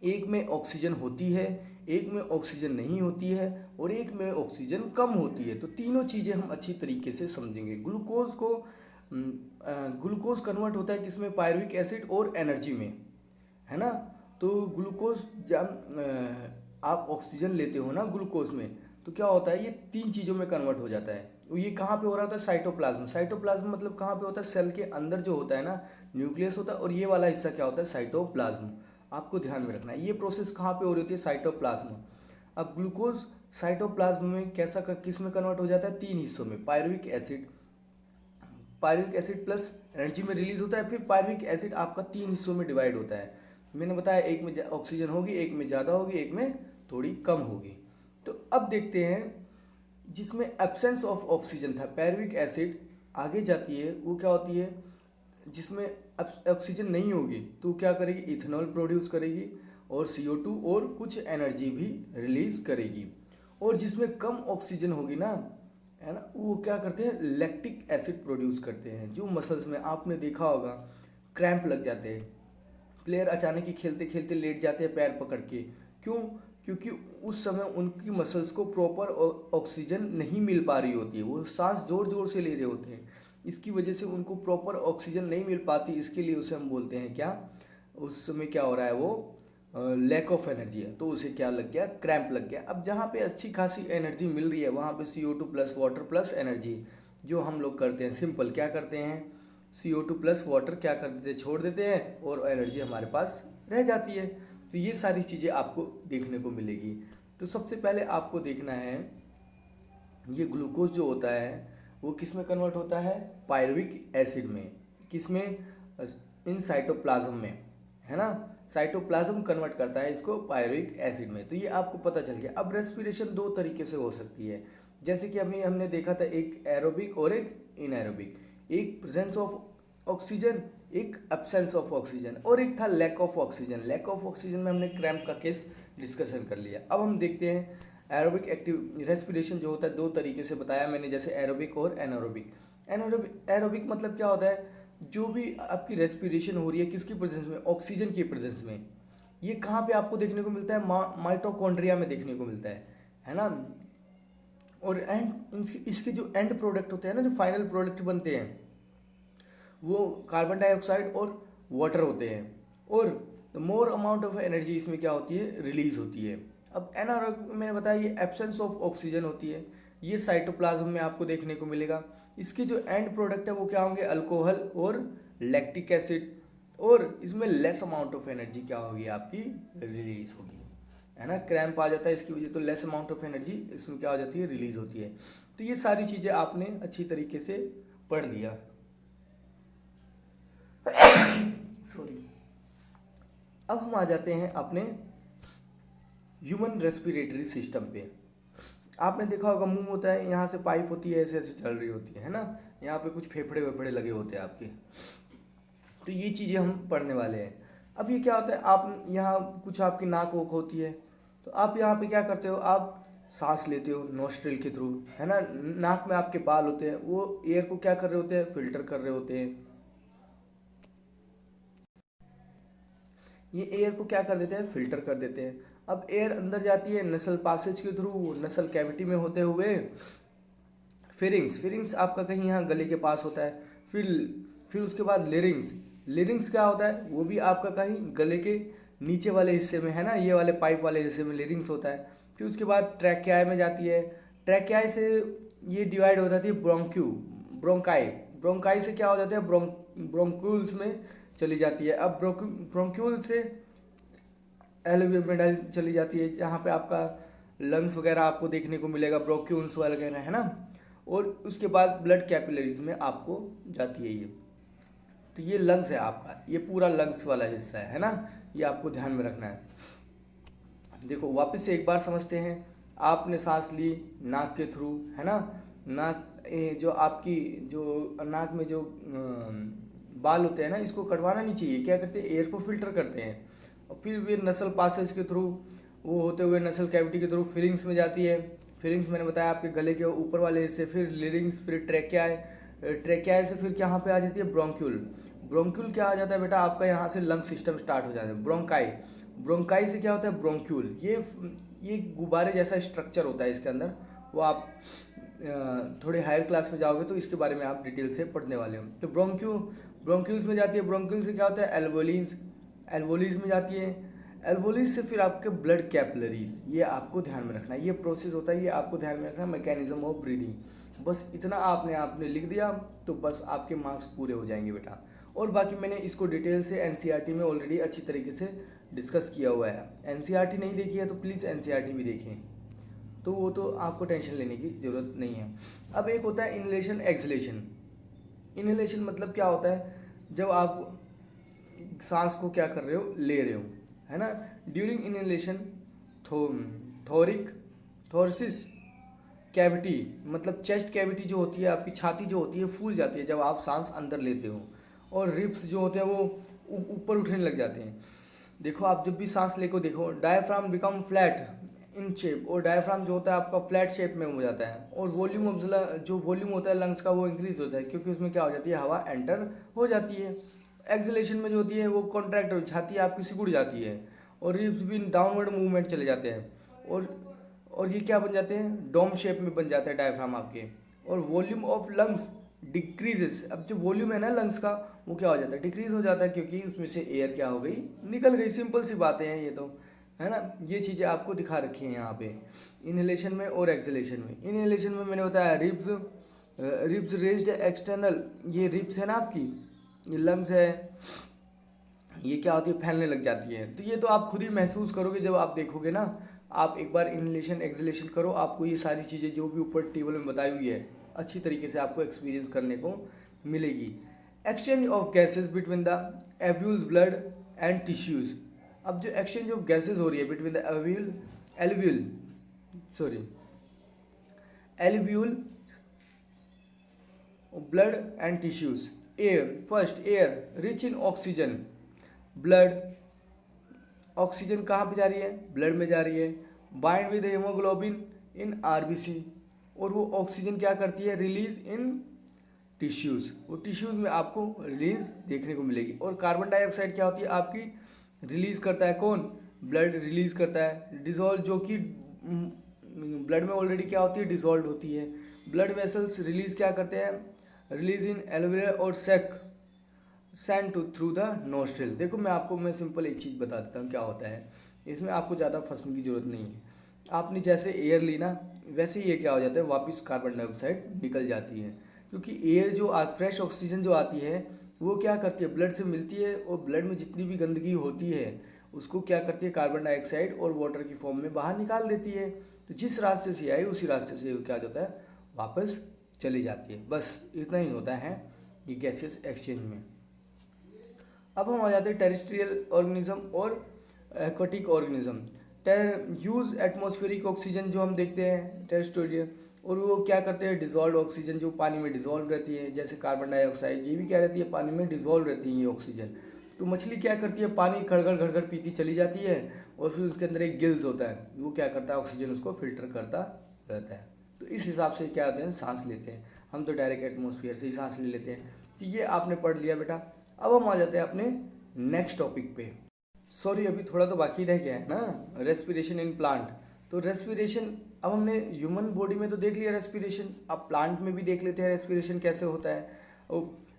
एक में ऑक्सीजन होती है, एक में ऑक्सीजन नहीं होती है और एक में ऑक्सीजन कम होती है। तो तीनों चीज़ें हम अच्छी तरीके से समझेंगे। ग्लूकोज कन्वर्ट होता है किसमें, पायरुविक एसिड और एनर्जी में, है ना। तो ग्लूकोज जब आप ऑक्सीजन लेते हो ना ग्लूकोज में, तो क्या होता है, ये 3 चीज़ों में कन्वर्ट हो जाता है। ये कहाँ पे हो रहा होता है, साइटोप्लाज्म मतलब कहाँ पे होता है, सेल के अंदर जो होता है ना न्यूक्लियस होता है, और ये वाला हिस्सा क्या होता है, साइटोप्लाज्म। आपको ध्यान में रखना है ये प्रोसेस कहाँ पे हो रही होती है, साइटोप्लाज्म। अब ग्लूकोज साइटोप्लाज्म में किस में कन्वर्ट हो जाता है, 3 हिस्सों में। पायरुविक एसिड प्लस एनर्जी में रिलीज होता है, फिर पायरुविक एसिड आपका 3 हिस्सों में डिवाइड होता है। मैंने बताया एक में ऑक्सीजन होगी, एक में ज़्यादा होगी, एक में थोड़ी कम होगी। तो अब देखते हैं जिसमें एब्सेंस ऑफ ऑक्सीजन था, पायरुविक एसिड आगे जाती है, वो क्या होती है, जिसमें ऑक्सीजन नहीं होगी तो क्या करेगी, इथेनॉल प्रोड्यूस करेगी और CO2 और कुछ एनर्जी भी रिलीज करेगी। और जिसमें कम ऑक्सीजन होगी ना, है ना, वो क्या करते हैं, लैक्टिक एसिड प्रोड्यूस करते हैं। जो मसल्स में आपने देखा होगा क्रैम्प लग जाते हैं, प्लेयर अचानक ही खेलते खेलते लेट जाते हैं पैर पकड़ के, क्यों, क्योंकि उस समय उनकी मसल्स को प्रॉपर ऑक्सीजन नहीं मिल पा रही होती है, वो सांस जोर जोर से ले रहे होते हैं, इसकी वजह से उनको प्रॉपर ऑक्सीजन नहीं मिल पाती, इसके लिए उसे हम बोलते हैं क्या, उस समय क्या हो रहा है, वो लैक ऑफ एनर्जी है, तो उसे क्या लग गया, क्रैम्प लग गया। अब जहाँ पे अच्छी खासी एनर्जी मिल रही है वहाँ पे CO2 plus water plus energy जो हम लोग करते हैं सिंपल, क्या करते हैं, CO2 प्लस वाटर क्या कर देते हैं, छोड़ देते हैं और एनर्जी हमारे पास रह जाती है। तो ये सारी चीज़ें आपको देखने को मिलेगी। तो सबसे पहले आपको देखना है ये ग्लूकोज जो होता है वो किस में कन्वर्ट होता है, पायरुविक एसिड में, किस में, इन साइटोप्लाज्म में, है ना, साइटोप्लाज्म कन्वर्ट करता है इसको पायरुविक एसिड में। तो ये आपको पता चल गया। अब रेस्पिरेशन दो तरीके से हो सकती है, जैसे कि अभी हमने देखा था, एक एरोबिक और एक इनएरोबिक, एक प्रेजेंस ऑफ ऑक्सीजन, एक एब्सेंस ऑफ ऑक्सीजन, और एक था lack of oxygen. Lack of oxygen में हमने क्रैम्प का केस डिस्कशन कर लिया। अब हम देखते हैं एरोबिक एक्टिव रेस्पिरेशन जो होता है, दो तरीके से बताया मैंने, जैसे एरोबिक और एनारोबिक। एरोबिक मतलब क्या होता है, जो भी आपकी रेस्पिरेशन हो रही है किसकी प्रेजेंस में, ऑक्सीजन की प्रेजेंस में। ये कहाँ पे आपको देखने को मिलता है, माइटोकॉन्ड्रिया में देखने को मिलता है ना। और इसके जो एंड प्रोडक्ट होते हैं ना, जो फाइनल प्रोडक्ट बनते हैं, वो कार्बन डाइऑक्साइड और वाटर होते हैं, और मोर अमाउंट ऑफ एनर्जी इसमें क्या होती है, रिलीज होती है। अब एनारोबिक मैंने बताया ये एब्सेंस ऑफ ऑक्सीजन होती है, ये साइटोप्लाज्म में आपको देखने को मिलेगा। इसके जो एंड प्रोडक्ट है वो क्या होंगे, अल्कोहल और लैक्टिक एसिड, और इसमें लेस अमाउंट ऑफ एनर्जी क्या होगी आपकी, रिलीज होगी, है ना। क्रैम्प आ जाता है इसकी वजह, तो लेस अमाउंट ऑफ एनर्जी इसमें क्या हो जाती है, रिलीज होती है। तो ये सारी चीज़ें आपने अच्छी तरीके से पढ़ लिया। सॉरी। अब हम आ जाते हैं अपने ह्यूमन रेस्पिरेटरी सिस्टम पे। आपने देखा होगा मुंह होता है, यहाँ से पाइप होती है, ऐसे ऐसे चल रही होती है ना, यहाँ पे कुछ फेफड़े वेफड़े लगे होते हैं आपके। तो ये चीज़ें हम पढ़ने वाले हैं। अब ये क्या होता है, आप यहाँ कुछ आपकी नाक वोक होती है, तो आप यहाँ पे क्या करते हो, आप सांस लेते हो नोस्ट्रिल के थ्रू, है ना। नाक में आपके बाल होते हैं, वो एयर को क्या कर रहे होते हैं, फिल्टर कर रहे होते हैं। ये एयर को क्या कर देते हैं, फिल्टर कर देते हैं। अब एयर अंदर जाती है नसल पासेज के थ्रू, नसल कैविटी में होते हुए फिरिंग्स आपका कहीं यहाँ गले के पास होता है, फिर उसके बाद लिरिंग्स क्या होता है, वो भी आपका कहीं गले के नीचे वाले हिस्से में, है ना, ये वाले पाइप वाले हिस्से में लिरिंग्स होता है। फिर उसके बाद ट्रैकियाई में जाती है, ट्रैकियाई से ये डिवाइड हो जाती है ब्रोंकाई से क्या हो जाता है, ब्रोंक्यूल्स में चली जाती है। अब ब्रोंक्यूल से एल्वियोल चली जाती है, जहाँ पे आपका लंग्स वगैरह आपको देखने को मिलेगा, ब्रोंक्यूल्स वगैरह, है ना। और उसके बाद ब्लड कैपिलरीज में आपको जाती है ये। तो ये लंग्स है आपका, ये पूरा लंग्स वाला हिस्सा है ना, ये आपको ध्यान में रखना है। देखो वापस से एक बार समझते हैं, आपने सांस ली नाक के थ्रू, है ना, नाक जो आपकी जो नाक में जो बाल होते हैं ना, इसको कटवाना नहीं चाहिए, क्या करते हैं, एयर को फिल्टर करते हैं, और फिर वे नसल पासेज के थ्रू, वो होते हुए नसल कैविटी के थ्रू फिलिंग्स में जाती है। फिलिंग्स मैंने बताया आपके गले के ऊपर वाले हिस्से, फिर लिरिंग्स, फिर ट्रैकियाई से फिर कहाँ पे आ जाती है, ब्रोंक्यूल क्या आ जाता है बेटा, आपका यहाँ से लंग सिस्टम स्टार्ट हो जाता है। ब्रोंकाई से क्या होता है, ब्रोंक्यूल, ये गुब्बारे जैसा स्ट्रक्चर होता है इसके अंदर, वो आप थोड़े हायर क्लास में जाओगे तो इसके बारे में आप डिटेल से पढ़ने वाले हो। तो ब्रोंक्यूल्स में जाती है, ब्रोंक्यूल से क्या होता है, एल्वोलीज में जाती है, एल्वोलीज से फिर आपके ब्लड कैपिलरीज, ये आपको ध्यान में रखना है, ये प्रोसेस होता है, ये आपको ध्यान में रखना है, मैकेनिज्म ऑफ ब्रीदिंग। बस इतना आपने लिख दिया तो बस आपके मार्क्स पूरे हो जाएंगे बेटा। और बाकी मैंने इसको डिटेल से एनसीईआरटी में ऑलरेडी अच्छी तरीके से डिस्कस किया हुआ है। एनसीईआरटी नहीं देखी है तो प्लीज़ एनसीईआरटी भी देखें, तो वो तो आपको टेंशन लेने की ज़रूरत नहीं है। अब एक होता है इनहेलेशन एक्सहेलेशन। इनहेलेशन मतलब क्या होता है, जब आप सांस को क्या कर रहे हो, ले रहे हो, है ना। ड्यूरिंग इनहेलेशन थोरसिस कैविटी, मतलब चेस्ट कैविटी जो होती है, आपकी छाती जो होती है फूल जाती है जब आप सांस अंदर लेते हो, और रिब्स जो होते हैं वो ऊपर उठने लग जाते हैं। देखो आप जब भी सांस लेको देखो, diaphragm become flat in shape, और डायफ्राम जो होता है आपका फ्लैट शेप में हो जाता है, और वॉल्यूम होता है लंग्स का वो इंक्रीज होता है, क्योंकि उसमें क्या हो जाती है, हवा एंटर हो जाती है। एक्सहेलेशन में जो होती है वो कॉन्ट्रैक्ट हो, छाती आपकी सिकुड़ जाती है, और रिब्स भी डाउनवर्ड मूवमेंट चले जाते हैं। और ये क्या बन जाते हैं, डोम शेप में बन जाता है डायफ्राम आपके। और वॉल्यूम ऑफ लंग्स डिक्रीजेस, अब जो वॉल्यूम है ना लंग्स का वो क्या हो जाता है, डिक्रीज हो जाता है, क्योंकि उसमें से एयर क्या हो गई, निकल गई। सिंपल सी बातें हैं ये तो, है ना। ये चीज़ें आपको दिखा रखी हैं यहाँ पे इनहेलेशन में और एक्सहेलेशन में। इनहेलेशन में मैंने बताया रिब्स रेज्ड एक्सटर्नल, ये रिब्स है ना आपकी, ये लंग्स है, ये क्या होती है, फैलने लग जाती है। तो ये तो आप खुद ही महसूस करोगे जब आप देखोगे ना। आप एक बार इनहेलेशन एक्सहेलेशन करो, आपको ये सारी चीज़ें जो भी ऊपर टेबल में बताई हुई है अच्छी तरीके से आपको एक्सपीरियंस करने को मिलेगी। Exchange of gases between the alveolus blood and tissues. अब जो एक्सचेंज ऑफ गैसेज हो रही है between the alveolar blood and tissues. Air, first air rich in oxygen, blood, oxygen कहाँ पे जा रही है, ब्लड में जा रही है। Bind with haemoglobin in RBC, और वो ऑक्सीजन क्या करती है, रिलीज इन टिश्यूज़, वो टिश्यूज़ में आपको रिलीज देखने को मिलेगी। और कार्बन डाइऑक्साइड क्या होती है आपकी, रिलीज करता है कौन, ब्लड रिलीज करता है। डिजोल्व, जो कि ब्लड में ऑलरेडी क्या होती है, डिजोल्व होती है। ब्लड वेसल्स रिलीज क्या करते हैं, रिलीज इन एल्वेयर और सेंड थ्रू द नोस्ट्रिल। देखो मैं सिंपल एक चीज़ बता देता हूँ क्या होता है, इसमें आपको ज़्यादा फंसने की जरूरत नहीं है। आपने जैसे एयर ली ना, वैसे ही ये क्या हो जाता है, वापस कार्बन डाइऑक्साइड निकल जाती है। क्योंकि एयर जो फ्रेश ऑक्सीजन जो आती है वो क्या करती है, ब्लड से मिलती है, और ब्लड में जितनी भी गंदगी होती है उसको क्या करती है, कार्बन डाइऑक्साइड और वाटर की फॉर्म में बाहर निकाल देती है। तो जिस रास्ते से आई उसी रास्ते से क्या होता है, वापस चली जाती है। बस इतना ही होता है ये गैसेस एक्सचेंज में। अब हम आ जाते हैं टेरेस्ट्रियल ऑर्गेनिज्म और aquatic organism. Use atmospheric oxygen जो हम देखते हैं टेरेस्ट्रियल, और वो क्या करते हैं, डिजोल्व ऑक्सीजन जो पानी में डिजोल्व रहती है, जैसे कार्बन डाइऑक्साइड, ये भी क्या रहती है, पानी में डिजोल्व रहती है ये ऑक्सीजन। तो मछली क्या करती है, पानी घड़ पीती चली जाती है, और फिर उसके अंदर एक गिल्स होता है, वो क्या करता है, ऑक्सीजन उसको फिल्टर करता रहता है। तो इस हिसाब से क्या होते हैं, सांस लेते हैं। हम तो डायरेक्ट एटमॉस्फेयर से ही सांस ले लेते हैं। तो ये आपने पढ़ लिया बेटा। अब हम आ जाते हैं अपने नेक्स्ट टॉपिक पे। सॉरी, अभी थोड़ा तो बाकी रह गया है ना, रेस्पिरेशन इन प्लांट। तो रेस्पिरेशन, अब हमने ह्यूमन बॉडी में तो देख लिया रेस्पिरेशन, अब प्लांट में भी देख लेते हैं रेस्पिरेशन कैसे होता है।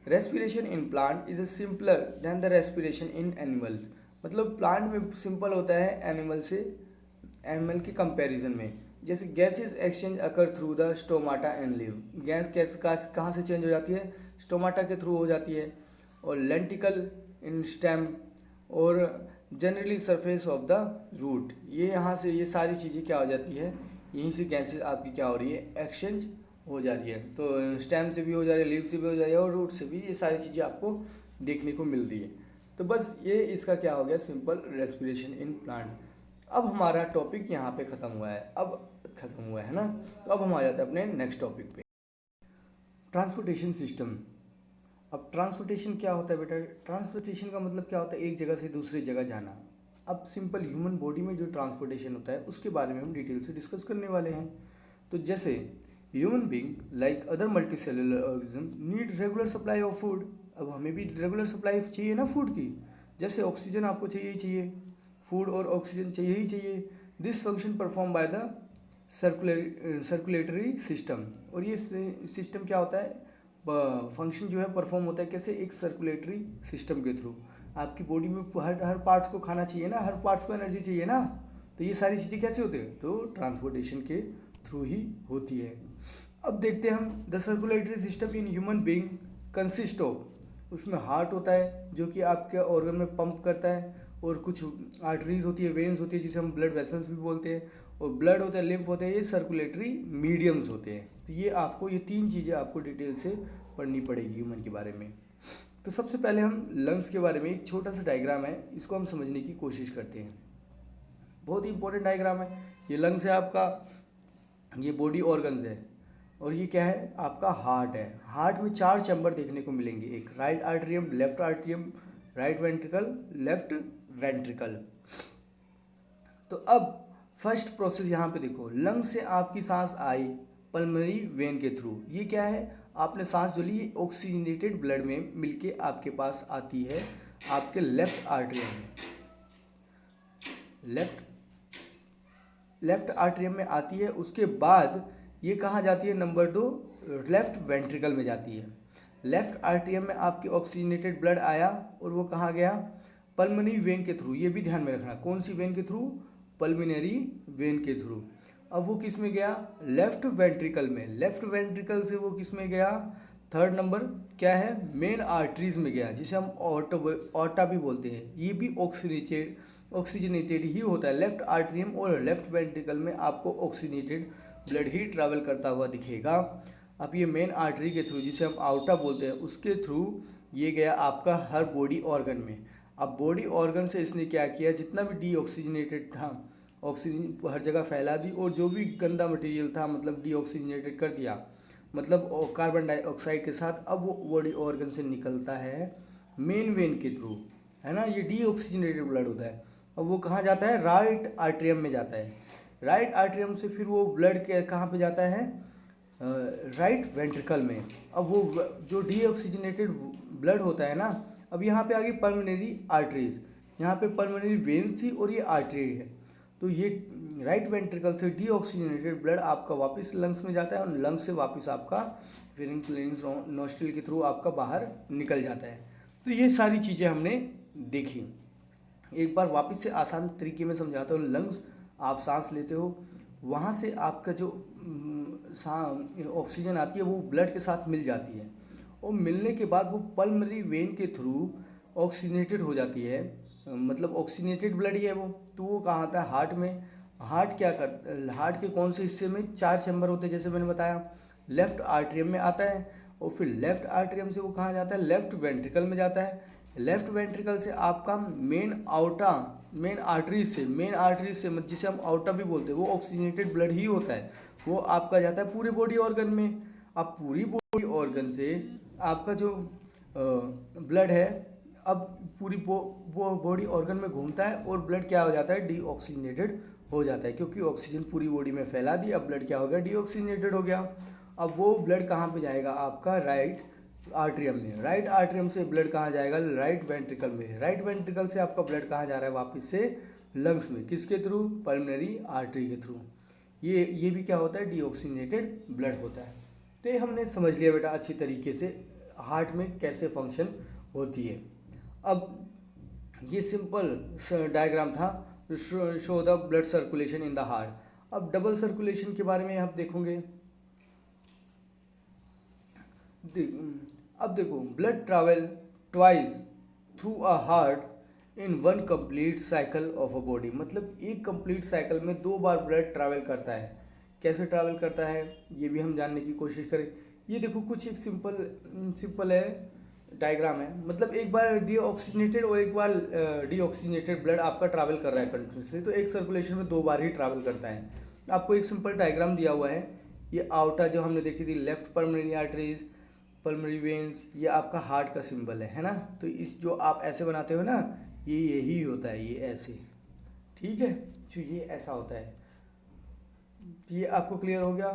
Respiration in plant is simpler than the respiration in animal. मतलब प्लांट में सिंपल होता है एनिमल के कंपैरिजन में। जैसे gases exchange occur through the stomata and live. Gas कहाँ से चेंज हो जाती है, स्टोमाटा के थ्रू हो जाती है। और लेंटिकल इन स्टेम, और generally surface of the root. ये यहाँ से ये सारी चीज़ें क्या हो जाती है, यहीं से गैसेस आपकी क्या हो रही है, एक्सचेंज हो जा रही है। तो स्टेम से भी हो जा रही है, लीव से भी हो जा रही है, और रूट से भी। ये सारी चीज़ें आपको देखने को मिल रही है। तो बस ये इसका क्या हो गया, सिंपल रेस्पिरेशन इन प्लांट। अब हमारा टॉपिक यहाँ पे ख़त्म हुआ है ना। तो अब हम आ जाते हैं अपने नेक्स्ट टॉपिक पे, ट्रांसपोर्टेशन सिस्टम। अब ट्रांसपोर्टेशन क्या होता है बेटा, ट्रांसपोर्टेशन का मतलब क्या होता है, एक जगह से दूसरी जगह जाना। अब सिंपल ह्यूमन बॉडी में जो ट्रांसपोर्टेशन होता है उसके बारे में हम डिटेल से डिस्कस करने वाले हैं। तो जैसे human being like other multi cellular organism need regular supply of food. अब हमें भी रेगुलर सप्लाई चाहिए ना फूड की, जैसे ऑक्सीजन आपको चाहिए ही चाहिए, फूड और ऑक्सीजन चाहिए ही चाहिए। This function perform by the circulatory system. और ये सिस्टम क्या होता है, फंक्शन जो है परफॉर्म होता है कैसे, एक सर्कुलेटरी सिस्टम के थ्रू। आपकी बॉडी में हर पार्ट्स को खाना चाहिए ना, हर पार्ट्स को एनर्जी चाहिए ना। तो ये सारी चीज़ें कैसे होती है, तो ट्रांसपोर्टेशन के थ्रू ही होती है। अब देखते हैं हम, the circulatory system in human being consist of, उसमें हार्ट होता है जो कि आपके ऑर्गन में पंप करता है, और कुछ आर्टरीज होती है, वेन्स होती है जिसे हम ब्लड वेसल्स भी बोलते हैं, और ब्लड होता है, लिम्फ होते हैं, ये सर्कुलेटरी मीडियम्स होते हैं। तो ये आपको, ये तीन चीज़ें आपको डिटेल से पढ़नी पड़ेगी ह्यूमन के बारे में। तो सबसे पहले हम लंग्स के बारे में, एक छोटा सा डायग्राम है, इसको हम समझने की कोशिश करते हैं। बहुत ही इंपॉर्टेंट डायग्राम है। ये लंग्स है आपका, ये बॉडी ऑर्गन्स है, और ये क्या है आपका हार्ट है। हार्ट में 4 चैम्बर देखने को मिलेंगे, एक right atrium, left atrium, right ventricle, left ventricle. तो अब फर्स्ट प्रोसेस यहाँ पे देखो, लंग से आपकी सांस आई पल्मोनरी वेन के थ्रू। ये क्या है, आपने सांस जो ली, ये ऑक्सीजनेटेड ब्लड में मिलके आपके पास आती है आपके लेफ्ट आर्टरियम में, लेफ्ट लेफ्ट आर्टरियम में आती है, उसके बाद ये कहाँ जाती है, नंबर 2 लेफ्ट वेंट्रिकल में जाती है। लेफ्ट आर्टरियम में आपके ऑक्सीजनेटेड ब्लड आया और वो कहाँ गया, पल्मोनरी वेन के थ्रू। ये भी ध्यान में रखना, कौन सी वेन के थ्रू, पल्मोनरी वेन के थ्रू। अब वो किस में गया, लेफ्ट वेंट्रिकल में। लेफ्ट वेंट्रिकल से वो किस में गया, थर्ड नंबर क्या है, मेन आर्टरीज में गया, जिसे हम ऑर्टा भी बोलते हैं। ये भी ऑक्सीजनेटेड ही होता है। लेफ्ट आर्टरियम और लेफ्ट वेंट्रिकल में आपको ऑक्सीजनेटेड ब्लड ही ट्रैवल करता हुआ दिखेगा। अब ये मेन आर्टरी के थ्रू, जिसे हम आउटा बोलते हैं, उसके थ्रू ये गया आपका हर बॉडी ऑर्गन में। अब बॉडी ऑर्गन से इसने क्या किया, जितना भी डीऑक्सीजनेटेड था ऑक्सीजन हर जगह फैला दी, और जो भी गंदा मटेरियल था मतलब डीऑक्सीजनेटेड कर दिया, मतलब कार्बन डाइऑक्साइड के साथ। अब वो बॉडी ऑर्गन से निकलता है मेन वेन के थ्रू, है ना, ये डीऑक्सीजनेटेड ब्लड होता है। अब वो कहाँ जाता है, राइट आर्टरियम में जाता है। राइट आर्टरियम से फिर वो ब्लड के कहाँ पे जाता है, राइट वेंट्रिकल में। अब वो जो डीऑक्सीजनेटेड ब्लड होता है ना, अब यहाँ पे आ गई पल्मोनरी आर्टरीज, यहाँ पे पल्मोनरी वेन्स थी और ये आर्टरी है। तो ये राइट वेंट्रिकल से डीऑक्सीजनेटेड ब्लड आपका वापस लंग्स में जाता है, और लंग्स से वापस आपका फेरिंग्स लेरिंग्स नोस्ट्रिल के थ्रू आपका बाहर निकल जाता है। तो ये सारी चीज़ें हमने देखी। एक बार वापस से आसान तरीके में समझाता हूँ। लंग्स, आप सांस लेते हो, वहाँ से आपका जो ऑक्सीजन आती है वो ब्लड के साथ मिल जाती है, और मिलने के बाद वो पल्मोनरी वेन के थ्रू ऑक्सीजनेटेड हो जाती है, मतलब ऑक्सीजनेटेड ब्लड ही है वो। तो वो कहाँ आता है, हार्ट में। हार्ट क्या कर, हार्ट के कौन से हिस्से में 4 चैम्बर होते हैं, जैसे मैंने बताया, लेफ्ट आर्टरियम में आता है, और फिर लेफ्ट आर्टरियम से वो कहाँ जाता है, लेफ्ट वेंट्रिकल में जाता है। लेफ्ट वेंट्रिकल से आपका मेन आर्टरी से जिसे हम आउटा भी बोलते हैं, वो ऑक्सीजनेटेड ब्लड ही होता है, वो आपका जाता है पूरे बॉडी ऑर्गन में। अब पूरी बॉडी ऑर्गन से आपका जो ब्लड है, अब पूरी बॉडी ऑर्गन में घूमता है, और ब्लड क्या हो जाता है, डीऑक्सीजनेटेड हो जाता है, क्योंकि ऑक्सीजन पूरी बॉडी में फैला दी। अब ब्लड क्या हो गया, डीऑक्सीजनेटेड हो गया। अब वो ब्लड कहाँ पे जाएगा, आपका राइट आर्टरियम में। राइट आर्टरियम से ब्लड कहाँ जाएगा, राइट वेंट्रिकल में। राइट वेंट्रिकल से आपका ब्लड कहाँ जा रहा है, वापस से लंग्स में। किसके थ्रू, पल्मोनरी आर्टरी के थ्रू। ये भी क्या होता है, डीऑक्सीजनेटेड ब्लड होता है। तो ये हमने समझ लिया बेटा अच्छी तरीके से हार्ट में कैसे फंक्शन होती है। अब ये सिंपल डायग्राम था, show the blood circulation in the heart. अब डबल सर्कुलेशन के बारे में आप देखोगे। अब देखो, blood travel twice through a heart in one complete cycle of a body. मतलब एक कंप्लीट साइकिल में 2 बार ब्लड ट्रैवल करता है। कैसे ट्रैवल करता है ये भी हम जानने की कोशिश करें। ये देखो, कुछ एक सिंपल है डायग्राम है। मतलब एक बार डीऑक्सीजनेटेड और एक बार डीऑक्सीजनेटेड ब्लड आपका ट्रैवल कर रहा है कंटिन्यूसली, तो एक सर्कुलेशन में 2 बार ही ट्रैवल करता है। आपको एक सिंपल डायग्राम दिया हुआ है। ये आउटा जो हमने देखी थी, left pulmonary arteries, pulmonary veins, ये आपका हार्ट का सिंबल है ना। तो इस जो आप ऐसे बनाते हो ना, ये यही होता है, ये ऐसे, ठीक है, जो ये ऐसा होता है। ये आपको क्लियर हो गया।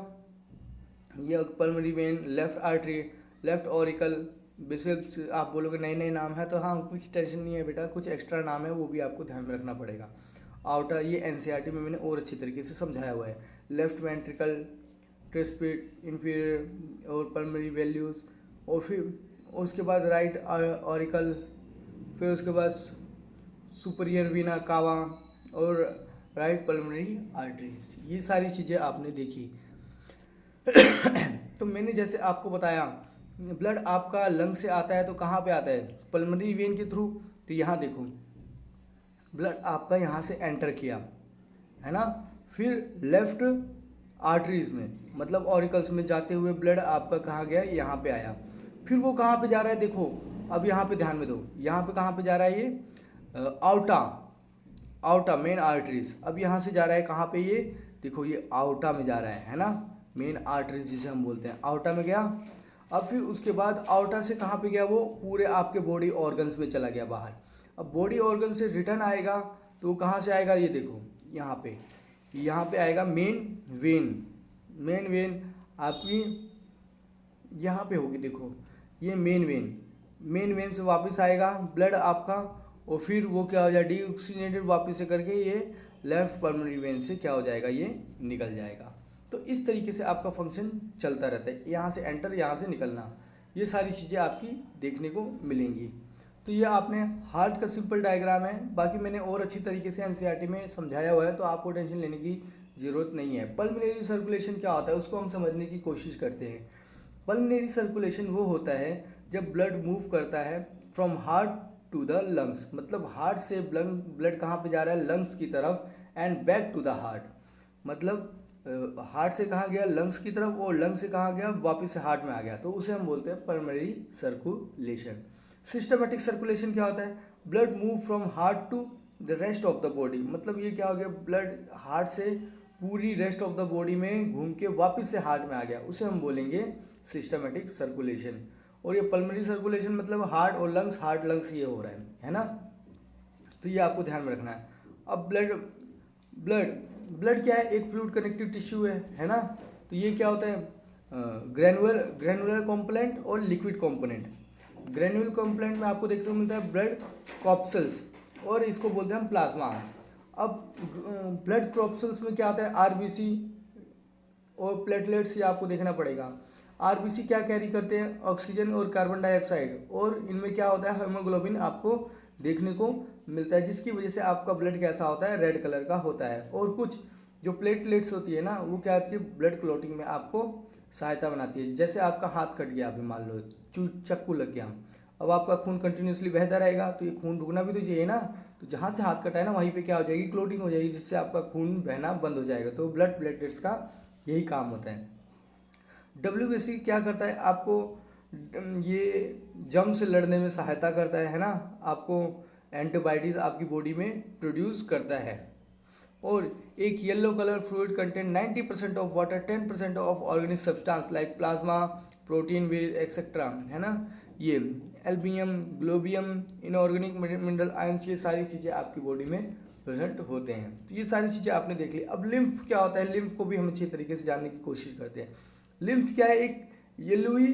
ये pulmonary vein, left artery, left auricle, biceps. आप बोलोगे नए नए नाम है, तो हाँ, कुछ टेंशन नहीं है बेटा, कुछ एक्स्ट्रा नाम है, वो भी आपको ध्यान में रखना पड़ेगा। आउटर, ये एनसीईआरटी में मैंने और अच्छी तरीके से समझाया हुआ है। लेफ्ट वेंट्रिकल, ट्रिस्पिट, इंफीरियर और पल्मोनरी वैल्यूज, और फिर उसके बाद राइट ऑरिकल, फिर उसके बाद सुपीरियर वीना कावा और राइट पल्मोनरी आर्टरीज। ये सारी चीज़ें आपने देखी। तो मैंने जैसे आपको बताया, ब्लड आपका लंग से आता है तो कहाँ पे आता है, पल्मोनरी वेन के थ्रू। तो यहाँ देखो, ब्लड आपका यहाँ से एंटर किया, है ना, फिर लेफ्ट आर्टरीज में, मतलब ऑरिकल्स में जाते हुए ब्लड आपका कहाँ गया, यहाँ पे आया। फिर वो कहाँ पे जा रहा है, देखो अब यहाँ पे ध्यान में दो, यहाँ पे कहाँ पे जा रहा है, ये आउटा मेन आर्टरीज। अब यहाँ से जा रहा है कहाँ पे, ये देखो, ये आउटा में जा रहा है ना, मेन आर्टरीज जिसे हम बोलते हैं, आउटा में गया। अब फिर उसके बाद आउटा से कहाँ पे गया, वो पूरे आपके बॉडी ऑर्गन्स में चला गया बाहर। अब बॉडी ऑर्गन से रिटर्न आएगा तो कहाँ से आएगा, ये देखो यहाँ पे आएगा मेन वेन आपकी यहाँ पे होगी, देखो ये मेन वेन से वापस आएगा ब्लड आपका, और फिर वो क्या हो जाए, डीऑक्सीजनेटेड वापस से करके ये लेफ्ट पल्मोनरी वेन से क्या हो जाएगा, ये निकल जाएगा। तो इस तरीके से आपका फंक्शन चलता रहता है, यहाँ से एंटर, यहाँ से निकलना, ये सारी चीज़ें आपकी देखने को मिलेंगी। तो ये आपने हार्ट का सिंपल डायग्राम है, बाकी मैंने और अच्छी तरीके से एनसीईआरटी में समझाया हुआ है, तो आपको टेंशन लेने की ज़रूरत नहीं है। पल्मोनरी सर्कुलेशन क्या होता है उसको हम समझने की कोशिश करते हैं। पल्मोनरी सर्कुलेशन वो होता है जब ब्लड मूव करता है from heart to the lungs, मतलब हार्ट से ब्लड कहाँ पे जा रहा है, लंग्स की तरफ, and back to the heart, मतलब हार्ट से कहाँ गया, लंग्स की तरफ, और लंग्स से कहाँ गया, वापस से हार्ट में आ गया, तो उसे हम बोलते हैं पल्मोनरी सर्कुलेशन। सिस्टमेटिक सर्कुलेशन क्या होता है, blood move from heart to the rest of the body, मतलब ये क्या हो गया, ब्लड हार्ट से पूरी रेस्ट ऑफ द बॉडी में घूम के वापस से हार्ट में आ गया, उसे हम बोलेंगे सिस्टमेटिक सर्कुलेशन। और ये पल्मोनरी सर्कुलेशन मतलब हार्ट और लंग्स, हार्ट लंग्स ये हो रहा है ना, तो ये आपको ध्यान में रखना है। अब ब्लड ब्लड क्या है, एक फ्लूइड कनेक्टिव टिश्यू है ना, तो ये क्या होता है, ग्रैनुलर कॉम्पोनेंट और लिक्विड कॉम्पोनेंट। ग्रैनुलर कॉम्पोनेंट में आपको देखने को मिलता है ब्लड कॉप्सल्स, और इसको बोलते हैं हम प्लाज्मा। अब ब्लड कॉप्सल्स में क्या आता है, आरबीसी और प्लेटलेट्स, ये आपको देखना पड़ेगा। आरबीसी क्या कैरी करते हैं, ऑक्सीजन और कार्बन डाइऑक्साइड, और इनमें क्या होता है, हीमोग्लोबिन आपको देखने को मिलता है, जिसकी वजह से आपका ब्लड कैसा होता है, रेड कलर का होता है। और कुछ जो प्लेटलेट्स होती है ना, वो क्या होती है, ब्लड क्लॉटिंग में आपको सहायता बनाती है। जैसे आपका हाथ कट गया, अभी मान लो चक्कू लग गया, अब आपका खून कंटिन्यूसली बहता रहेगा, तो ये खून रुकना भी तो चाहिए ना, तो जहाँ से हाथ कटा है ना वहीं पे क्या हो जाएगी, क्लॉटिंग हो जाएगी, जिससे आपका खून बहना बंद हो जाएगा। तो ब्लड प्लेटलेट्स का यही काम होता है। डब्ल्यूबीसी क्या करता है, आपको ये जम से लड़ने में सहायता करता है ना, आपको एंटीबॉडीज आपकी बॉडी में प्रोड्यूस करता है। और एक yellow colour fluid content 90% of water, 10% of organic substance like plasma, protein, wage etcetera, है ना, ये albumin, globulin, inorganic mineral ions, ये सारी चीज़ें आपकी बॉडी में प्रेजेंट होते हैं। तो ये सारी चीज़ें आपने देख ली। अब लिम्फ क्या होता है, लिम्फ को भी हम अच्छी तरीके से जानने की कोशिश करते हैं। लिम्फ क्या है, एक yellowish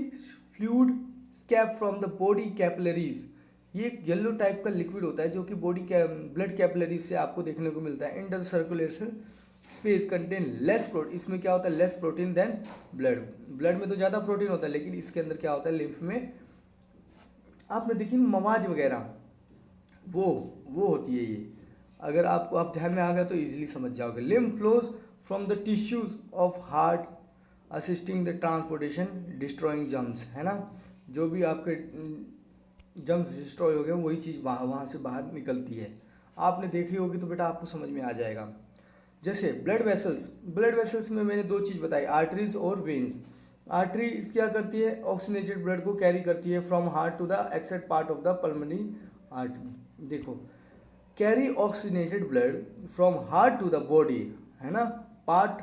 fluid escape from the body capillaries, ये एक येलो टाइप का लिक्विड होता है जो कि बॉडी के ब्लड कैपिलरीज से आपको देखने को मिलता है। In the circulation space contain less protein, इसमें क्या होता है, लेस प्रोटीन देन ब्लड में तो ज़्यादा प्रोटीन होता है, लेकिन इसके अंदर क्या होता है, लिम्फ में आपने देखी मवाज वगैरह, वो होती है ये। अगर आपको आप ध्यान में आ गया तो इजीली समझ जाओगे। Lymph flows from the tissues of heart assisting the transportation destroying germs, है ना, जो भी आपके जम्स डिस्ट्रॉय हो गए वही चीज़ वहाँ से बाहर निकलती है। आपने देखी होगी तो बेटा आपको समझ में आ जाएगा। जैसे ब्लड वेसल्स में मैंने दो चीज़ बताई, आर्टरीज और वेन्स। आर्टरीज क्या करती है, ऑक्सीजनेटेड ब्लड को कैरी करती है from heart to the exact part of the pulmonary artery. देखो, carry oxygenated blood from heart to the body, है ना, पार्ट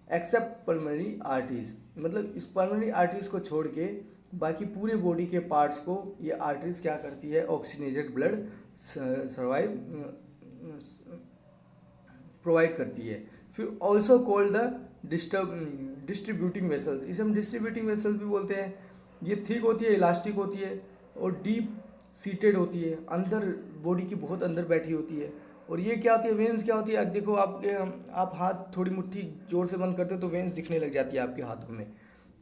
एक्सेप्ट पल्मोनरी आर्टरीज, मतलब इस पल्मोनरी आर्टरीज को छोड़ के बाकी पूरे बॉडी के पार्ट्स को ये आर्टरीज क्या करती है, ऑक्सीजनेटेड ब्लड प्रोवाइड करती है। फिर also called the distributing vessels, इसे हम डिस्ट्रीब्यूटिंग वेसल्स भी बोलते हैं। ये थिक होती है, इलास्टिक होती है और डीप सीटेड होती है, अंदर बॉडी की बहुत अंदर बैठी होती है। और ये क्या होती है, वेन्स क्या होती है, देखो आप हाथ थोड़ी मुट्ठी जोर से बंद करते हो तो वेन्स दिखने लग जाती है आपके हाथों में।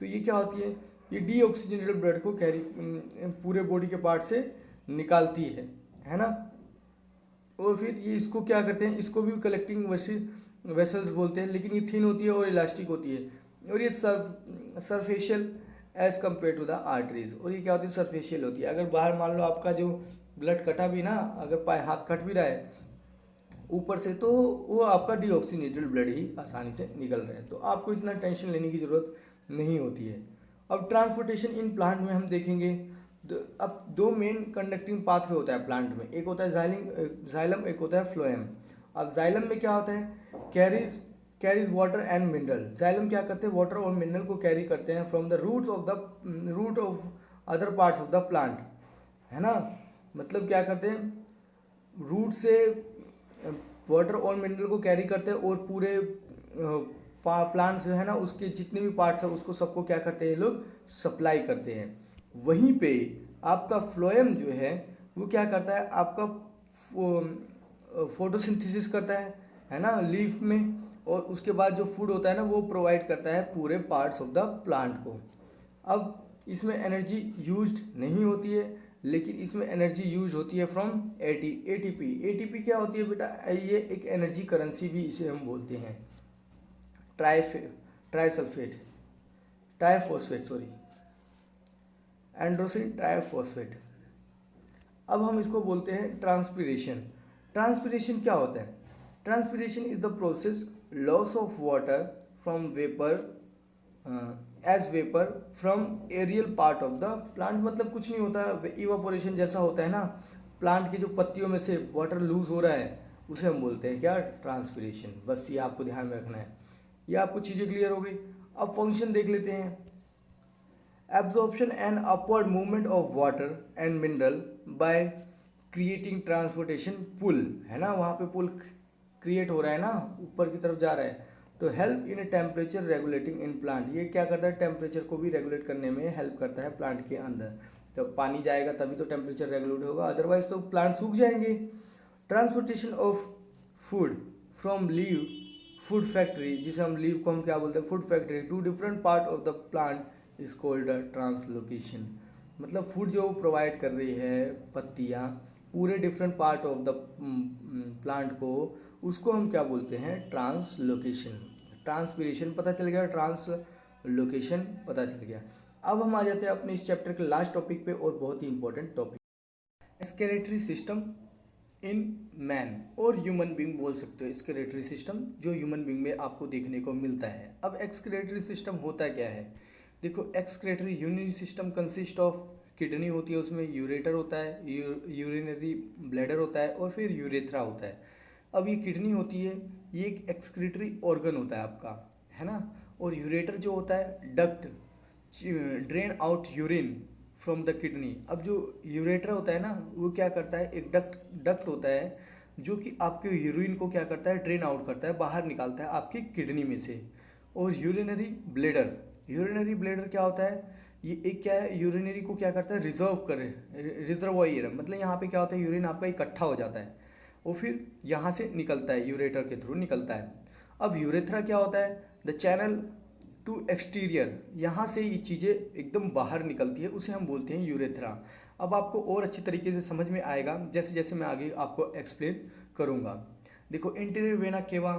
तो ये क्या होती है, ये डीऑक्सीजनेटेड ब्लड को कैरी पूरे बॉडी के पार्ट से निकालती है ना। और फिर ये इसको क्या करते हैं, इसको भी कलेक्टिंग वेसल्स बोलते हैं, लेकिन ये थिन होती है और इलास्टिक होती है। और ये superficial as compared to the arteries, और ये क्या होती है, सरफेशियल होती है। अगर बाहर मान लो आपका जो ब्लड कटा भी ना, अगर हाथ कट भी रहा है ऊपर से, तो वो आपका डीऑक्सीजनेटेड ब्लड ही आसानी से निकल रहा है, तो आपको इतना टेंशन लेने की ज़रूरत नहीं होती है। अब ट्रांसपोर्टेशन इन प्लांट में हम देखेंगे। अब दो मेन कंडक्टिंग पाथवे होता है प्लांट में, एक होता है जाइलम, एक होता है फ्लोएम। अब जाइलम में क्या होता है, carries water and mineral. Xylem क्या करते हैं, वाटर और मिनरल को कैरी करते हैं from the root of other parts of the plant, है ना, मतलब क्या करते हैं, रूट से वाटर और मिनरल को कैरी करते हैं और पूरे प्लांट्स जो है ना उसके जितने भी पार्ट्स हैं उसको सबको क्या करते हैं, ये लोग सप्लाई करते हैं। वहीं पे आपका फ्लोएम जो है वो क्या करता है, आपका फोटोसिंथेसिस करता है है ना, लीफ में, और उसके बाद जो फूड होता है ना वो प्रोवाइड करता है पूरे पार्ट्स ऑफ द प्लांट को। अब इसमें एनर्जी यूज्ड नहीं होती है, लेकिन इसमें एनर्जी यूज होती है फ्रॉम एटीपी। एटीपी क्या होती है बेटा, ये एक एनर्जी करेंसी भी इसे हम बोलते हैं, ट्राइसल्फेट ट्राइफॉस्फेट सॉरी एंड्रोसिन ट्राइफॉस्फेट। अब हम इसको बोलते हैं ट्रांसपिरेशन। ट्रांसपिरेशन क्या होता है? Transpiration is the process loss of water from vapour as vapour from aerial part of the plant. मतलब कुछ नहीं होता, इवापोरेशन जैसा होता है ना, प्लांट की जो पत्तियों में से वाटर लूज हो रहा है उसे हम बोलते हैं क्या, ट्रांसपिरेशन। बस ये आपको ध्यान में रखना है। ये आपको चीज़ें क्लियर हो गई। अब फंक्शन देख लेते हैं। Absorption and upward movement of water and mineral by creating transportation pull, है ना, वहाँ पे पुल क्रिएट हो रहा है ना, ऊपर की तरफ जा रहा है, तो help in temperature regulating in plant. ये क्या करता है, टेम्परेचर को भी रेगुलेट करने में हेल्प करता है प्लांट के अंदर। जब पानी जाएगा तभी तो टेम्परेचर रेगुलेट होगा, अदरवाइज तो प्लांट सूख जाएंगे। Transportation of food from leave food factory, जिसे हम लीव को हम क्या बोलते हैं, food factory, to different part of the plant is called a translocation. मतलब फूड जो प्रोवाइड कर रही है पत्तियाँ पूरे different part of the plant को, उसको हम क्या बोलते हैं, ट्रांसलोकेशन। ट्रांसपिरेशन पता चल गया, ट्रांसलोकेशन पता चल गया। अब हम आ जाते हैं अपने इस चैप्टर के लास्ट टॉपिक पे, और बहुत ही important topic, excretory system in man, और ह्यूमन बींग बोल सकते हो। एक्सक्रीटरी सिस्टम जो ह्यूमन बींग में आपको देखने को मिलता है। अब एक्सक्रीटरी सिस्टम होता क्या है, देखो, excretory urinary system consist of, kidney होती है, उसमें यूरेटर होता है, यूरिनरी ब्लैडर होता है, और फिर यूरेथ्रा होता है। अब ये किडनी होती है, ये एक एक्सक्रीटरी ऑर्गन होता है आपका, है ना, और यूरेटर जो होता है duct, drain out urine from the kidney. अब जो यूरेटर होता है ना, वो क्या करता है, एक डक्ट होता है जो कि आपके यूरिन को क्या करता है, ड्रेन आउट करता है, बाहर निकालता है आपकी किडनी में से। और यूरिनरी ब्लैडर क्या होता है, ये एक क्या है, यूरिनरी को क्या करता है, रिजर्वॉयर, मतलब यहाँ पे क्या होता है, यूरिन आपका इकट्ठा हो जाता है और फिर यहाँ से निकलता है, यूरेटर के थ्रू निकलता है। अब यूरेथ्रा क्या होता है, द चैनल टू एक्सटीरियर, यहाँ से ये चीज़ें एकदम बाहर निकलती है, उसे हम बोलते हैं यूरेथ्रा। अब आपको और अच्छी तरीके से समझ में आएगा जैसे जैसे मैं आगे आपको एक्सप्लेन करूँगा। देखो, इंटीरियर वेना केवा,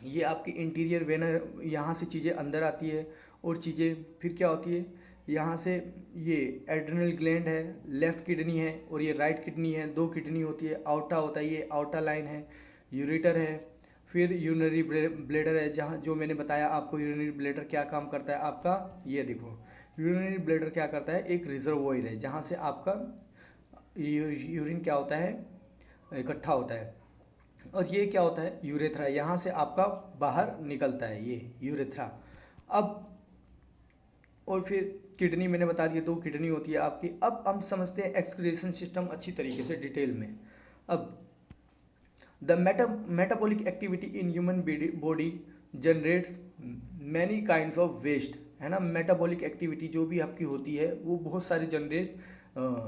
ये आपकी इंटीरियर वेना, यहाँ से चीज़ें अंदर आती है और चीज़ें फिर क्या होती है, यहाँ से ये एड्रिनल ग्लैंड है, लेफ्ट किडनी है, और ये राइट किडनी है, दो किडनी होती है, आउटा होता है, ये आउटा लाइन है, यूरेटर है, फिर यूरिनरी ब्लैडर है, जहाँ जो मैंने बताया आपको, यूरिनरी ब्लैडर क्या काम करता है आपका, ये देखो, यूरिनरी ब्लैडर क्या करता है, एक रिजर्वोयर है जहाँ से आपका यूरिन क्या होता है, इकट्ठा होता है। और ये क्या होता है, यूरेथ्रा, यहाँ से आपका बाहर निकलता है ये यूरेथ्रा। अब और फिर किडनी मैंने बता दिया, दो किडनी होती है आपकी। अब हम समझते हैं एक्सक्रीशन सिस्टम अच्छी तरीके से डिटेल में। अब the metabolic activity in human body generates many kinds of waste, है ना। मेटाबॉलिक एक्टिविटी जो भी आपकी होती है वो बहुत सारी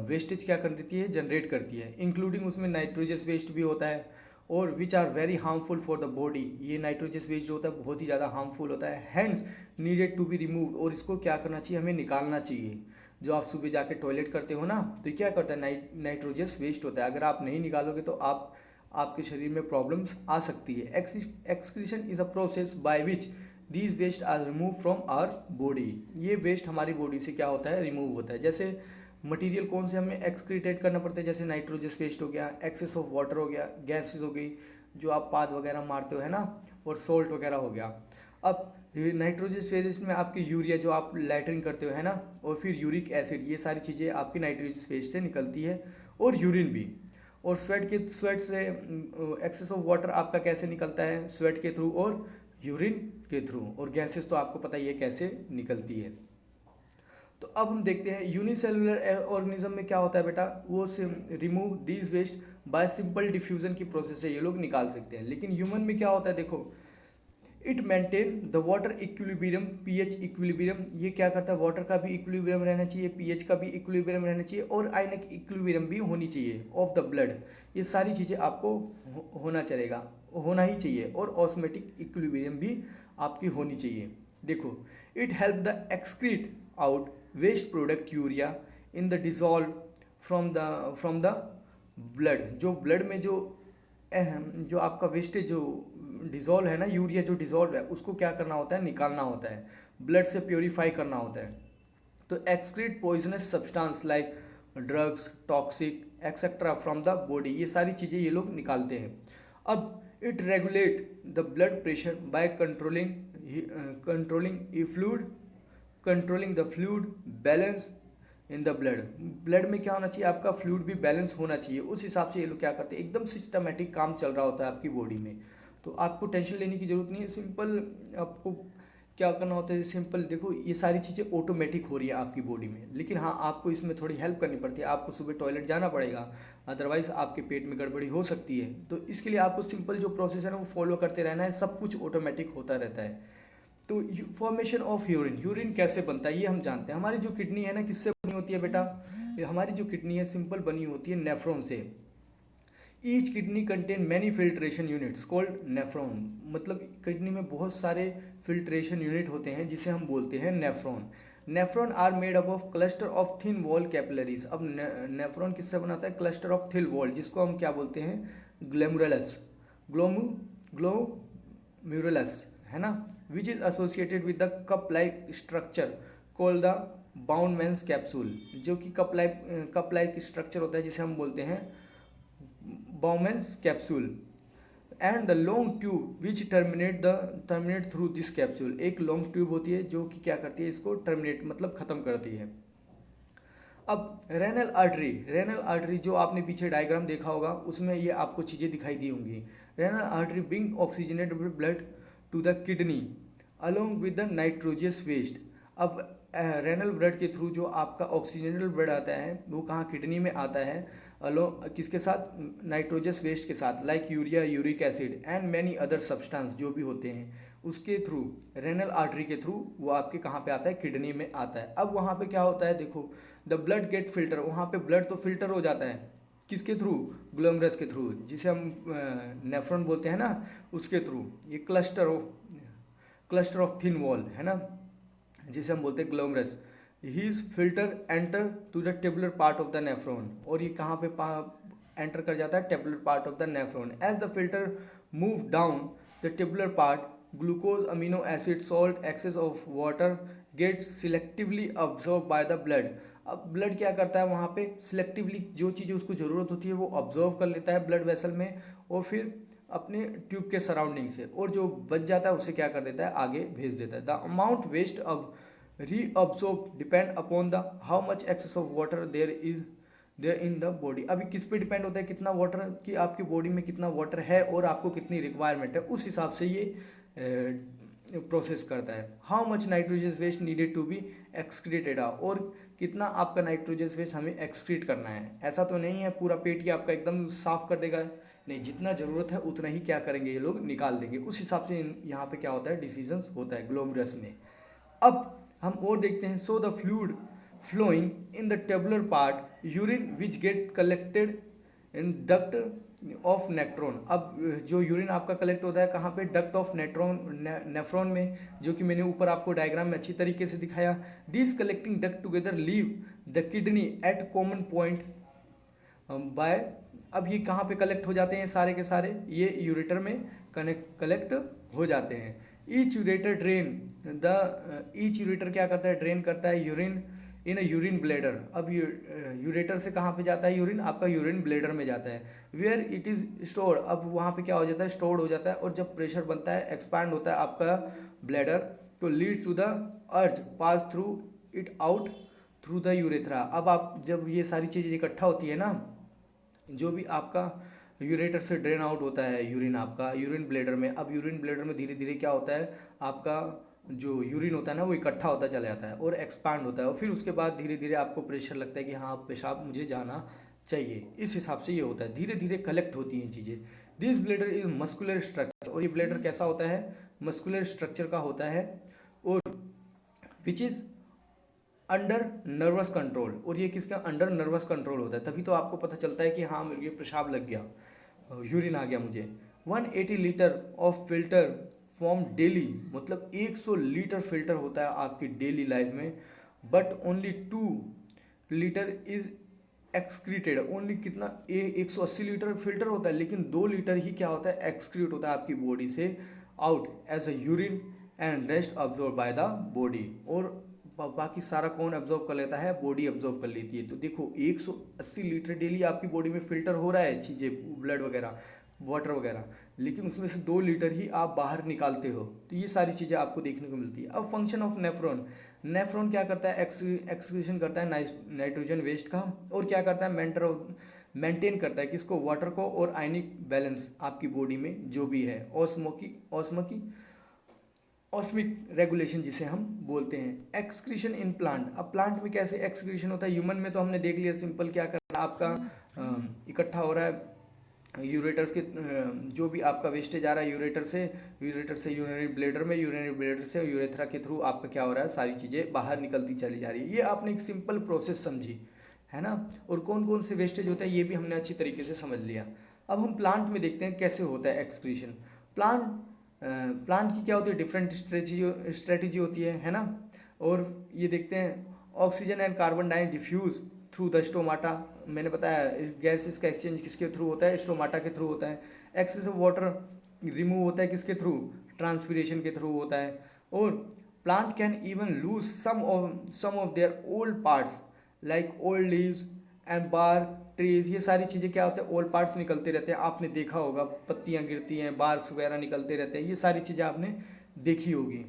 वेस्टेज क्या कर देती है, जनरेट करती है, इंक्लूडिंग उसमें नाइट्रोजस वेस्ट भी होता है, और which are very harmful for the body. ये नाइट्रोजस वेस्ट जो होता है बहुत ही ज़्यादा हार्मफुल होता है, hands needed to be removed, और इसको क्या करना चाहिए, हमें निकालना चाहिए। जो आप सुबह जाके टॉयलेट करते हो ना, तो क्या करता है, नाइट्रोजस वेस्ट होता है, अगर आप नहीं निकालोगे तो आपके शरीर में प्रॉब्लम्स आ सकती है। Excretion is a process by which these waste are remove from our body. ये वेस्ट हमारी बॉडी से क्या होता है, रिमूव होता है। जैसे मटेरियल कौन से हमें एक्सक्रीटेट करना पड़ता है, जैसे नाइट्रोजस वेस्ट हो गया, एक्सेस ऑफ वाटर हो गया, गैसेस हो गई जो आप पाद वगैरह मारते हो, है ना, और सोल्ट वगैरह हो गया। अब नाइट्रोजस वेस्ट में आपकी यूरिया जो आप लैट्रिन करते हो, है ना, और फिर यूरिक एसिड, ये सारी चीज़ें आपकी नाइट्रोजस वेस्ट से निकलती है, और यूरिन भी। और स्वेट से एक्सेस ऑफ वाटर आपका कैसे निकलता है, स्वेट के थ्रू और यूरिन के थ्रू, और गैसेस तो आपको पता ही है कैसे निकलती है। तो अब हम देखते हैं यूनिसेलुलर ऑर्गेनिज्म में क्या होता है बेटा, वो remove these waste by simple diffusion की प्रोसेस से ये लोग निकाल सकते हैं। लेकिन ह्यूमन में क्या होता है, देखो, it maintain the water equilibrium, pH equilibrium, ये क्या करता है, वाटर का भी इक्विलिब्रियम रहना चाहिए, पीएच का भी इक्विलिब्रियम रहना चाहिए और आयनिक इक्विलिब्रियम भी होनी चाहिए ऑफ द ब्लड। ये सारी चीज़ें आपको होना ही चाहिए और ऑस्मेटिक इक्विलिब्रियम भी आपकी होनी चाहिए। देखो, it help the excrete out waste product urea in the dissolve from the blood. जो ब्लड में जो आपका वेस्टेज जो डिजॉल्व है ना, यूरिया जो डिजॉल्व है, उसको क्या करना होता है, निकालना होता है, ब्लड से प्योरीफाई करना होता है। तो excrete poisonous substance like drugs, toxic etcetera from the body, ये सारी चीज़ें ये लोग निकालते हैं। अब it regulate the blood pressure by controlling the fluid balance in the blood में क्या होना चाहिए, आपका फ्लूइड भी बैलेंस होना चाहिए। उस हिसाब से ये लोग क्या करते हैं, एकदम सिस्टमेटिक काम चल रहा होता है आपकी बॉडी में। तो आपको टेंशन लेने की ज़रूरत नहीं है, सिंपल आपको क्या करना होता है, सिंपल देखो ये सारी चीज़ें ऑटोमेटिक हो रही है आपकी बॉडी में। लेकिन हाँ, आपको इसमें थोड़ी हेल्प करनी पड़ती है, आपको सुबह टॉयलेट जाना पड़ेगा, अदरवाइज़ आपके पेट में गड़बड़ी हो सकती है। तो इसके लिए आपको सिंपल जो प्रोसेस है ना वो फॉलो करते रहना है, सब कुछ ऑटोमेटिक होता रहता है। तो फॉर्मेशन ऑफ यूरिन कैसे बनता है ये हम जानते हैं। हमारी जो किडनी है ना किससे बनी होती है बेटा, हमारी जो किडनी है सिंपल बनी होती है नेफ्रॉन से। Each kidney contain many filtration units called nephron, मतलब किडनी में बहुत सारे फिल्ट्रेशन यूनिट होते हैं जिसे हम बोलते हैं nephron. Nephron are made up of cluster of thin wall capillaries. अब नेफ्रॉन किससे बनाता है, क्लस्टर ऑफ थिन वॉल, जिसको हम क्या बोलते हैं, ग्लोम्युरुलस है ना, which is associated with the cup like structure called the Bowman's capsule, जो कि कप लाइक स्ट्रक्चर होता है जिसे हम बोलते हैं Bowman's capsule. And the long tube which terminate through this capsule, एक लॉन्ग ट्यूब होती है जो कि क्या करती है, इसको टर्मिनेट मतलब खत्म करती है। अब रेनल आर्टरी जो आपने पीछे डायग्राम देखा होगा उसमें ये आपको चीज़ें दिखाई दी होंगी। Renal artery bring oxygenated blood to the kidney along with the nitrogenous waste. अब रेनल ब्लड के थ्रू जो आपका ऑक्सीजनेटेड ब्लड आता है वो कहाँ, किडनी में आता है, किसके साथ, नाइट्रोजस वेस्ट के साथ, like urea, uric acid and many other substance जो भी होते हैं, उसके थ्रू रेनल आर्टरी के थ्रू वो आपके कहाँ पे आता है, किडनी में आता है। अब वहाँ पे क्या होता है, देखो द ब्लड गेट फिल्टर, वहाँ पे ब्लड तो फिल्टर हो जाता है किसके थ्रू, ग्लोमरस के थ्रू, जिसे हम नेफ्रॉन बोलते हैं ना, उसके थ्रू। ये क्लस्टर ऑफ थिन वॉल है ना, जिसे हम बोलते हैं glomerulus. His filter enter to the tubular part of the nephron, और ये कहाँ पे एंटर कर जाता है, tubular part of the nephron. As the filter move down the tubular part, glucose, amino acid, salt, excess of water get selectively absorb by the blood. अब blood क्या करता है, वहाँ पे सिलेक्टिवली जो चीज़ें उसको ज़रूरत होती है वो ऑब्जर्व कर लेता है ब्लड वेसल में, और फिर अपने ट्यूब के सराउंडिंग से, और जो बच जाता है उसे क्या कर देता है, आगे भेज देता है। द अमाउंट वेस्ट अब reabsorb depend upon the how much excess of water there in the body. अभी किस पे डिपेंड होता है, कितना वाटर की आपकी बॉडी में कितना वाटर है और आपको कितनी रिक्वायरमेंट है, उस हिसाब से ये प्रोसेस करता है। How much nitrogenous waste needed to be excreted, और कितना आपका नाइट्रोजस वेस्ट हमें एक्सक्रीट करना है। ऐसा तो नहीं है पूरा पेट ही आपका एकदम साफ कर देगा, नहीं, जितना ज़रूरत है उतना ही क्या करेंगे ये लोग, निकाल देंगे। उस हिसाब से यहाँ पे क्या होता है, डिसीजंस होता है ग्लोमरस में। अब हम और देखते हैं। So the fluid flowing in the tubular part, urine which get collected in duct of nephron. अब जो यूरिन आपका कलेक्ट होता है कहाँ पे, डक्ट ऑफ नेफ्रॉन में, जो कि मैंने ऊपर आपको डायग्राम में अच्छी तरीके से दिखाया। This collecting duct together leave the kidney at common point by. अब ये कहाँ पे कलेक्ट हो जाते हैं सारे के सारे, ये यूरेटर में कलेक्ट हो जाते हैं। ईच यूरेटर क्या करता है, ड्रेन करता है यूरिन इन अ यूरिन ब्लेडर। अब यूरेटर से कहाँ पे जाता है यूरिन, आपका यूरिन ब्लेडर में जाता है। वेयर इट इज़ स्टोर्ड, अब वहाँ पे क्या हो जाता है, स्टोर्ड हो जाता है, और जब प्रेशर बनता है, एक्सपैंड होता है आपका ब्लेडर, तो lead to the urge pass through it out through the urethra. अब आप जब ये सारी चीज़ें इकट्ठा होती है ना, जो भी आपका यूरेटर से ड्रेन आउट होता है यूरिन आपका यूरिन ब्लेडर में, अब यूरिन ब्लेडर में धीरे धीरे क्या होता है, आपका जो यूरिन होता है ना वो इकट्ठा होता चला जाता है और एक्सपांड होता है, और फिर उसके बाद धीरे धीरे आपको प्रेशर लगता है कि हाँ पेशाब मुझे जाना चाहिए। इस हिसाब से ये होता है, धीरे धीरे कलेक्ट होती हैं चीज़ें। This bladder is muscular structure, और ये ब्लेडर कैसा होता है, मस्कुलर स्ट्रक्चर का होता है और which is under nervous control, और ये किसका अंडर नर्वस कंट्रोल होता है, तभी तो आपको पता चलता है कि हाँ मेरे ये पेशाब लग गया, यूरिन आ गया मुझे। 180 litre of filter form daily, मतलब 100 लीटर फिल्टर होता है आपकी डेली लाइफ में, but only 2 litre is excreted. Only कितना 180 लीटर फिल्टर होता है, लेकिन 2 लीटर ही क्या होता है, एक्सक्रीट होता है आपकी बॉडी से out as a urine and rest absorb by the body. और बाकी सारा कौन अब्जॉर्व कर लेता है, बॉडी अब्जॉर्व कर लेती है। तो देखो 180 लीटर डेली आपकी बॉडी में फिल्टर हो रहा है चीज़ें, ब्लड वगैरह, वाटर वगैरह, लेकिन उसमें से 2 लीटर ही आप बाहर निकालते हो। तो ये सारी चीज़ें आपको देखने को मिलती है। अब फंक्शन ऑफ नेफ्रॉन, नेफ्रॉन क्या करता है, एक्सक्रीशन करता है नाइट्रोजन वेस्ट का, और क्या करता है, मेंटेन करता है किसको, वाटर को, और आयनिक बैलेंस आपकी बॉडी में जो भी है, ऑस्मिक रेगुलेशन जिसे हम बोलते हैं। एक्सक्रीशन इन प्लांट, अब प्लांट में कैसे एक्सक्रीशन होता है, ह्यूमन में तो हमने देख लिया सिंपल, क्या करना है आपका इकट्ठा हो रहा है यूरेटर्स के, जो भी आपका वेस्टेज आ रहा है यूरेटर से यूरिनरी ब्लेडर में, यूरिनरी ब्लेडर से यूरेथ्रा के थ्रू आपका क्या हो रहा है, सारी चीज़ें बाहर निकलती चली जा रही है। ये आपने एक सिंपल प्रोसेस समझी है ना, और कौन कौन से वेस्टेज होता है ये भी हमने अच्छी तरीके से समझ लिया। अब हम प्लांट में देखते हैं कैसे होता है एक्सक्रीशन। प्लांट की क्या होती है, डिफरेंट स्ट्रेटेजी होती है ना, और ये देखते हैं oxygen and carbon dioxide diffuse through the stomata. मैंने बताया गैसेस का एक्सचेंज किसके थ्रू होता है, स्टोमाटा के थ्रू होता है। एक्सेस ऑफ वाटर रिमूव होता है किसके थ्रू, ट्रांसपीरेशन के थ्रू होता है। और plant can even lose some of their old parts like old leaves and bark trees, ये सारी चीज़ें क्या होते हैं, ओल्ड पार्ट्स निकलते रहते हैं। आपने देखा होगा पत्तियां गिरती हैं, बार्क्स वगैरह निकलते रहते हैं, ये सारी चीज़ें आपने देखी होगी।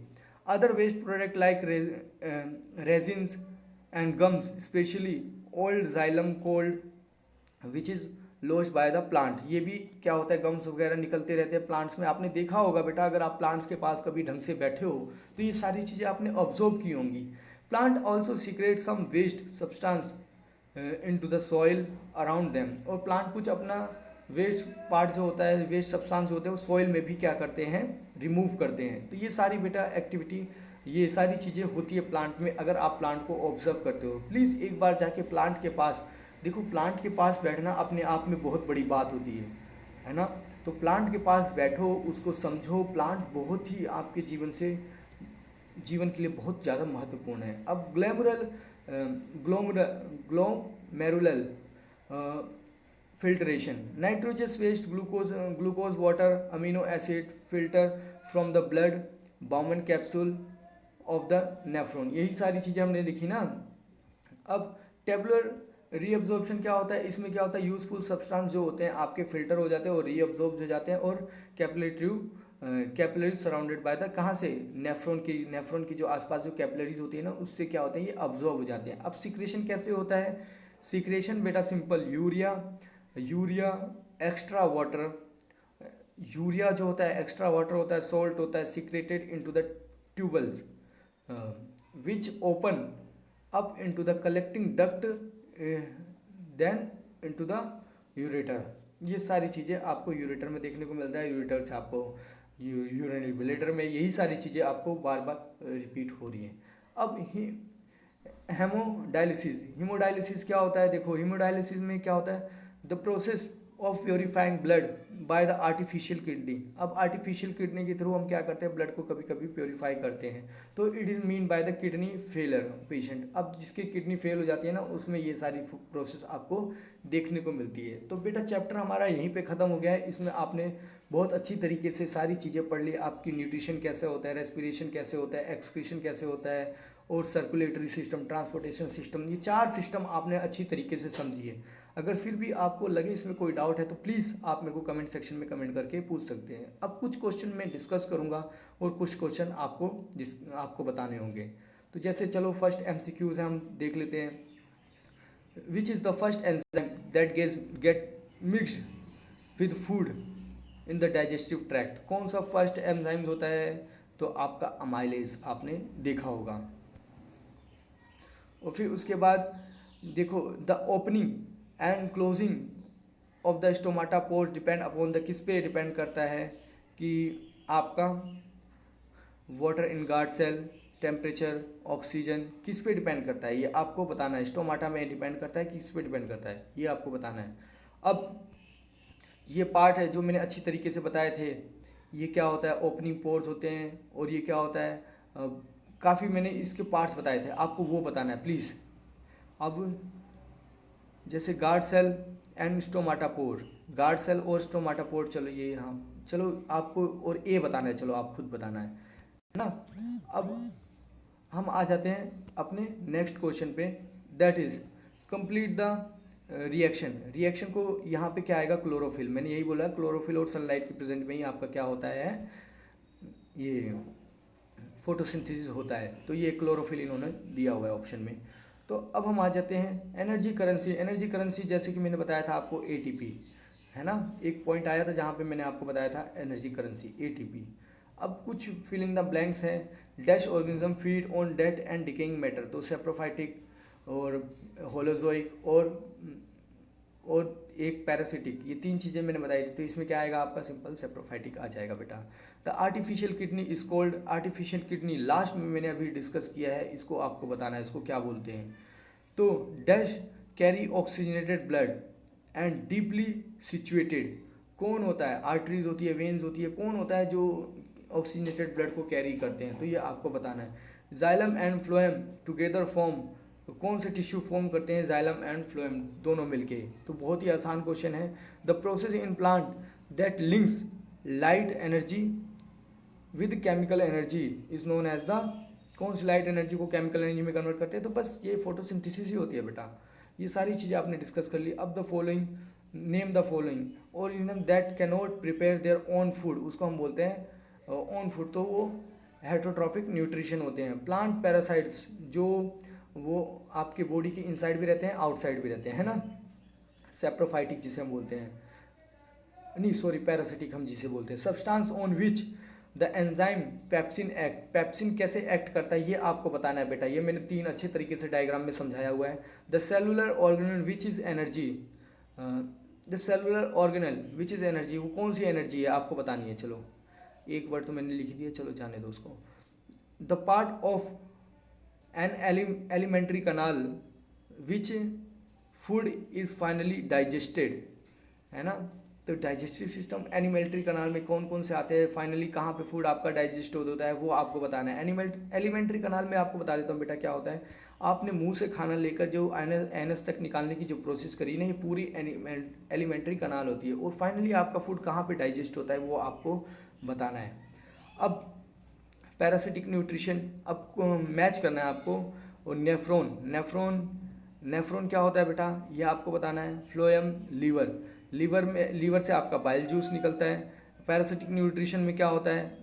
Other waste product like resins and gums, especially old xylem cold which is lost by the plant, ये भी क्या होता है, गम्स वगैरह निकलते रहते हैं प्लांट्स में। आपने देखा होगा बेटा, अगर आप प्लांट्स के पास कभी ढंग से बैठे हो तो ये सारी चीज़ें आपने ऑब्जर्व की होंगी। Plant also secrete some waste substance into the soil around them, और प्लांट कुछ अपना वेस्ट पार्ट जो होता है, वेस्ट सब्सटेंस होते हैं, वो सॉइल में भी क्या करते हैं, रिमूव करते हैं। तो ये सारी बेटा एक्टिविटी, ये सारी चीज़ें होती है प्लांट में, अगर आप प्लांट को ऑब्जर्व करते हो। प्लीज़ एक बार जाके प्लांट के पास देखो, प्लांट के पास बैठना अपने आप में बहुत बड़ी बात होती है ना। तो प्लांट के पास बैठो, उसको समझो, प्लांट बहुत ही आपके जीवन के लिए बहुत ज़्यादा महत्वपूर्ण है। अब glomerular filtration, nitrogenous waste, glucose water, amino acid filter from the blood Bowman capsule of the nephron, यही सारी चीज़ें हमने लिखी ना। अब टेबुलर रीअब्जॉर्प्शन क्या होता है, इसमें क्या होता है, यूजफुल सब्सटेंस जो होते हैं आपके फिल्टर हो जाते हैं और रीअब्जॉर्ब हो जाते हैं, और कैपिलरीज सराउंडेड बाय द, कहाँ से, नेफ्रॉन की जो आसपास जो कैपिलरीज होती है ना, उससे क्या होता है, ये अब्जॉर्ब हो जाते हैं। अब सिक्रेशन कैसे होता है, सिक्रेशन बेटा simple, urea extra water, urea जो होता है एक्स्ट्रा वाटर होता है, सॉल्ट होता है, secreted into the tubules which open up into the collecting duct then into the ureter. ये सारी चीज़ें आपको यूरेटर में देखने को मिलता है, यूरेटर से आपको यूरिनरी ब्लेडर में, यही सारी चीज़ें आपको बार बार रिपीट हो रही हैं। अब हीमोडायलिसिस क्या होता है, देखो हीमोडायलिसिस में क्या होता है, the process of purifying blood by the artificial kidney. अब आर्टिफिशियल किडनी के थ्रू हम क्या करते हैं, ब्लड को कभी कभी प्योरीफाई करते हैं, तो it is mean by the kidney failure patient. अब जिसकी किडनी फेल हो जाती है ना, उसमें ये सारी प्रोसेस आपको देखने को मिलती है। तो बेटा चैप्टर हमारा यहीं पे ख़त्म हो गया है। इसमें आपने बहुत अच्छी तरीके से सारी चीज़ें पढ़ ली, आपकी न्यूट्रिशन कैसे होता है, रेस्पिरेशन कैसे होता है, एक्सक्रीशन कैसे होता है, और सर्कुलेटरी सिस्टम, ट्रांसपोर्टेशन सिस्टम, ये 4 सिस्टम आपने अच्छी तरीके से समझी है। अगर फिर भी आपको लगे इसमें कोई डाउट है तो प्लीज़ आप मेरे को कमेंट सेक्शन में कमेंट करके पूछ सकते हैं। अब कुछ क्वेश्चन मैं डिस्कस करूंगा और कुछ क्वेश्चन आपको बताने होंगे। तो जैसे चलो फर्स्ट MCQs है, हम देख लेते हैं। Which is the first enzyme that get mixed with food in the digestive tract, कौन सा फर्स्ट एंजाइम होता है, तो आपका अमाइलेज आपने देखा होगा। और फिर उसके बाद देखो, the opening and closing of the stomata pores depend upon the, किस पे डिपेंड करता है कि आपका water in guard cell, temperature, oxygen किस पे डिपेंड करता है ये आपको बताना है। स्टोमाटा में डिपेंड करता है, किस पे डिपेंड करता है ये आपको बताना है। अब ये पार्ट है जो मैंने अच्छी तरीके से बताए थे, ये क्या होता है, ओपनिंग पोर्स होते हैं, और ये क्या होता है, काफ़ी मैंने इसके पार्ट्स बताए थे, आपको वो बताना है प्लीज़। अब जैसे guard cell and stomata pore, guard cell और स्टोमाटापोर, चलो ये यहाँ, चलो आपको और ए बताना है, चलो आप खुद बताना है ना। अब हम आ जाते हैं अपने नेक्स्ट क्वेश्चन पे, that is complete the reaction. Reaction को यहाँ पे क्या आएगा, क्लोरोफिल। मैंने यही बोला क्लोरोफिल और सनलाइट के प्रेजेंट में ही आपका क्या होता है, ये फोटोसिंथेसिस होता है। तो ये क्लोरोफिल इन्होंने दिया हुआ है ऑप्शन में। तो अब हम आ जाते हैं एनर्जी करेंसी। एनर्जी करेंसी जैसे कि मैंने बताया था आपको एटीपी, है ना, एक पॉइंट आया था जहाँ पे मैंने आपको बताया था एनर्जी करेंसी एटीपी। अब कुछ फिल इन द ब्लैंक्स हैं। Dash organism feed on dead and decaying matter, तो सेप्रोफाइटिक और होलोजोइक और एक पैरासिटिक, ये तीन चीज़ें मैंने बताई थी। तो इसमें क्या आएगा आपका, सिंपल सेप्रोफाइटिक आ जाएगा बेटा। The artificial kidney is called, artificial kidney last में मैंने अभी डिस्कस किया है, इसको आपको बताना है इसको क्या बोलते हैं। तो dash carry oxygenated blood and deeply situated, कौन होता है, आर्टरीज होती है, वेन्स होती है, कौन होता है जो ऑक्सीजनेटेड ब्लड को कैरी करते हैं, तो ये आपको बताना है। Xylem and phloem together form, तो कौन से टिश्यू फॉर्म करते हैं, जाइलम एंड फ्लोएम दोनों मिलके। तो बहुत ही आसान क्वेश्चन है। The process in plant that links light energy with chemical energy is known as the, कौन सी लाइट एनर्जी को केमिकल एनर्जी में कन्वर्ट करते हैं, तो बस ये फोटोसिंथेसिस ही होती है बेटा। ये सारी चीज़ें आपने डिस्कस कर ली। अब the following, name the following organism that can not prepare their own food, उसको हम बोलते हैं ओन फूड, तो वो हेटरोट्रॉफिक न्यूट्रिशन होते हैं। प्लांट पैरासाइट्स, जो वो आपके बॉडी के इनसाइड भी रहते हैं आउटसाइड भी रहते हैं, है ना। सेप्रोफाइटिक जिसे हम बोलते हैं, नहीं सॉरी पैरासिटिक हम जिसे बोलते हैं। Substance on which the enzyme pepsin act, pepsin कैसे एक्ट करता है ये आपको बताना है बेटा। ये मैंने तीन अच्छे तरीके से डायग्राम में समझाया हुआ है। The cellular organelle which is energy, the cellular organelle which is energy, वो कौन सी एनर्जी है आपको बतानी है। चलो एक वर्ड तो मैंने लिख दिया, चलो जाने दो उसको। The part of an elementary kanal which food is finally digested, है ना। तो डाइजेस्टिव सिस्टम एलिमेंट्री कनाल में कौन कौन से आते हैं, फाइनली कहाँ पे फूड आपका डाइजेस्ट होता है वो आपको बताना है। एलिमेंट्री कनाल में आपको बता देता हूँ बेटा क्या होता है। आपने मुंह से खाना लेकर जो एनस तक निकालने की जो प्रोसेस करी ना, ये पूरी एलिमेंट्री कनाल होती है, और फाइनली आपका फूड कहाँ पे डाइजेस्ट होता है वो आपको बताना है। अब पैरासिटिक न्यूट्रिशन अब मैच करना है आपको। और नेफ्रॉन क्या होता है बेटा, ये आपको बताना है। फ्लोएम लीवर से आपका बाइल जूस निकलता है। पैरासिटिक न्यूट्रिशन में क्या होता है,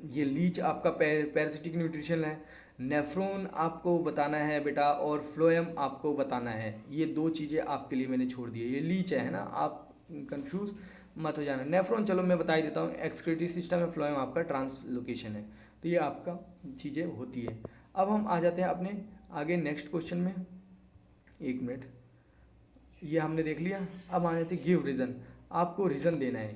ये लीच आपका पैरासिटिक न्यूट्रिशन है। नेफ्रॉन आपको बताना है बेटा, और फ्लोएम आपको बताना है। ये दो चीज़ें आपके लिए मैंने छोड़ दी है, ये लीच है ना, आप कंफ्यूज मत हो जाना। नेफ्रॉन चलो मैं बता ही देता हूँ, एक्सक्रीटरी सिस्टम है, फ्लोएम आपका ट्रांसलोकेशन है। तो ये आपका चीज़ें होती है। अब हम आ जाते हैं अपने आगे नेक्स्ट क्वेश्चन में। एक मिनट, ये हमने देख लिया। अब आ जाते हैं गिव रीज़न, आपको रीज़न देना है।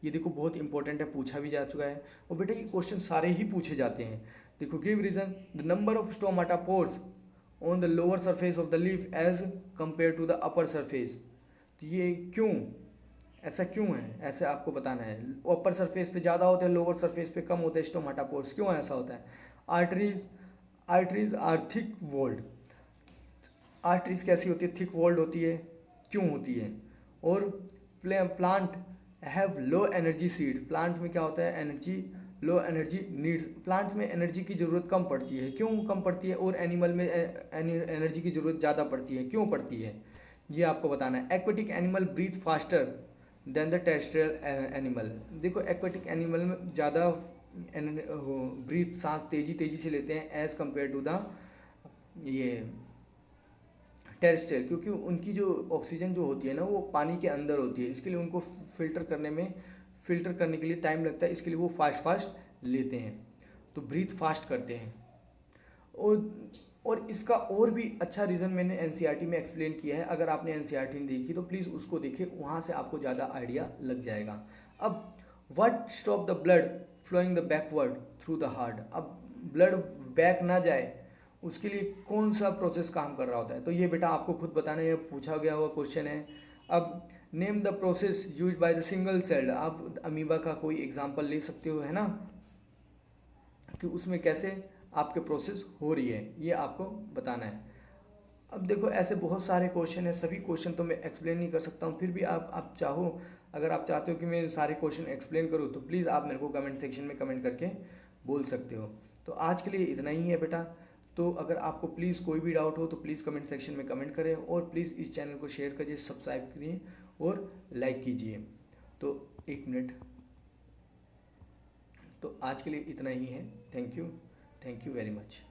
ये देखो बहुत इंपॉर्टेंट है, पूछा भी जा चुका है, और बेटा ये क्वेश्चन सारे ही पूछे जाते हैं। देखो give reason, the number of stomata pores on the lower surface of the leaf as compare to the upper surface. तो ये क्यों, ऐसा क्यों है, ऐसे आपको बताना है। अपर सरफेस पे ज़्यादा होते हैं, लोअर सरफेस पे कम होते हैं स्टोमाटा पोर्स, क्यों ऐसा होता है। Arteries are thick walled, arteries कैसी होती है, थिक वॉल्ड होती है, क्यों होती है। और plant have low energy seed, plant में क्या होता है, energy low energy needs, plant में एनर्जी की ज़रूरत कम पड़ती है, क्यों कम पड़ती है। और एनिमल में एनर्जी की ज़रूरत ज़्यादा पड़ती है, क्यों पड़ती है, ये आपको बताना है। Aquatic animal breathe faster than the terrestrial animal, देखो एक्वेटिक एनिमल में ज़्यादा ब्रीथ सांस तेज़ी से लेते हैं एज़ कम्पेयर टू द ये टेरेस्ट्रियल, क्योंकि उनकी जो ऑक्सीजन जो होती है ना वो पानी के अंदर होती है, इसके लिए उनको फिल्टर करने के लिए टाइम लगता है, इसके लिए वो फास्ट लेते हैं, तो ब्रीथ फास्ट करते हैं। और इसका और भी अच्छा रीज़न मैंने एनसीईआरटी में एक्सप्लेन किया है, अगर आपने एनसीईआरटी नहीं देखी तो प्लीज़ उसको देखिए, वहाँ से आपको ज़्यादा आइडिया लग जाएगा। अब what stop the blood flowing the backward through the heart. अब ब्लड बैक ना जाए उसके लिए कौन सा प्रोसेस काम कर रहा होता है, तो ये बेटा आपको खुद बताना है, पूछा गया हुआ क्वेश्चन है। अब name the process use by the single celled, आप अमीबा का कोई एग्जांपल ले सकते हो, है ना, कि उसमें कैसे आपके प्रोसेस हो रही है, ये आपको बताना है। अब देखो ऐसे बहुत सारे क्वेश्चन है, सभी क्वेश्चन तो मैं एक्सप्लेन नहीं कर सकता हूँ, फिर भी आप चाहो, अगर आप चाहते हो कि मैं सारे क्वेश्चन एक्सप्लेन करूँ तो प्लीज़ आप मेरे को कमेंट सेक्शन में कमेंट करके बोल सकते हो। तो आज के लिए इतना ही है बेटा। तो अगर आपको प्लीज़ कोई भी डाउट हो तो प्लीज़ कमेंट सेक्शन में कमेंट करें, और प्लीज़ इस चैनल को शेयर करिए, सब्सक्राइब करिए और लाइक कीजिए। तो 1 मिनट, तो आज के लिए इतना ही है। Thank you very much.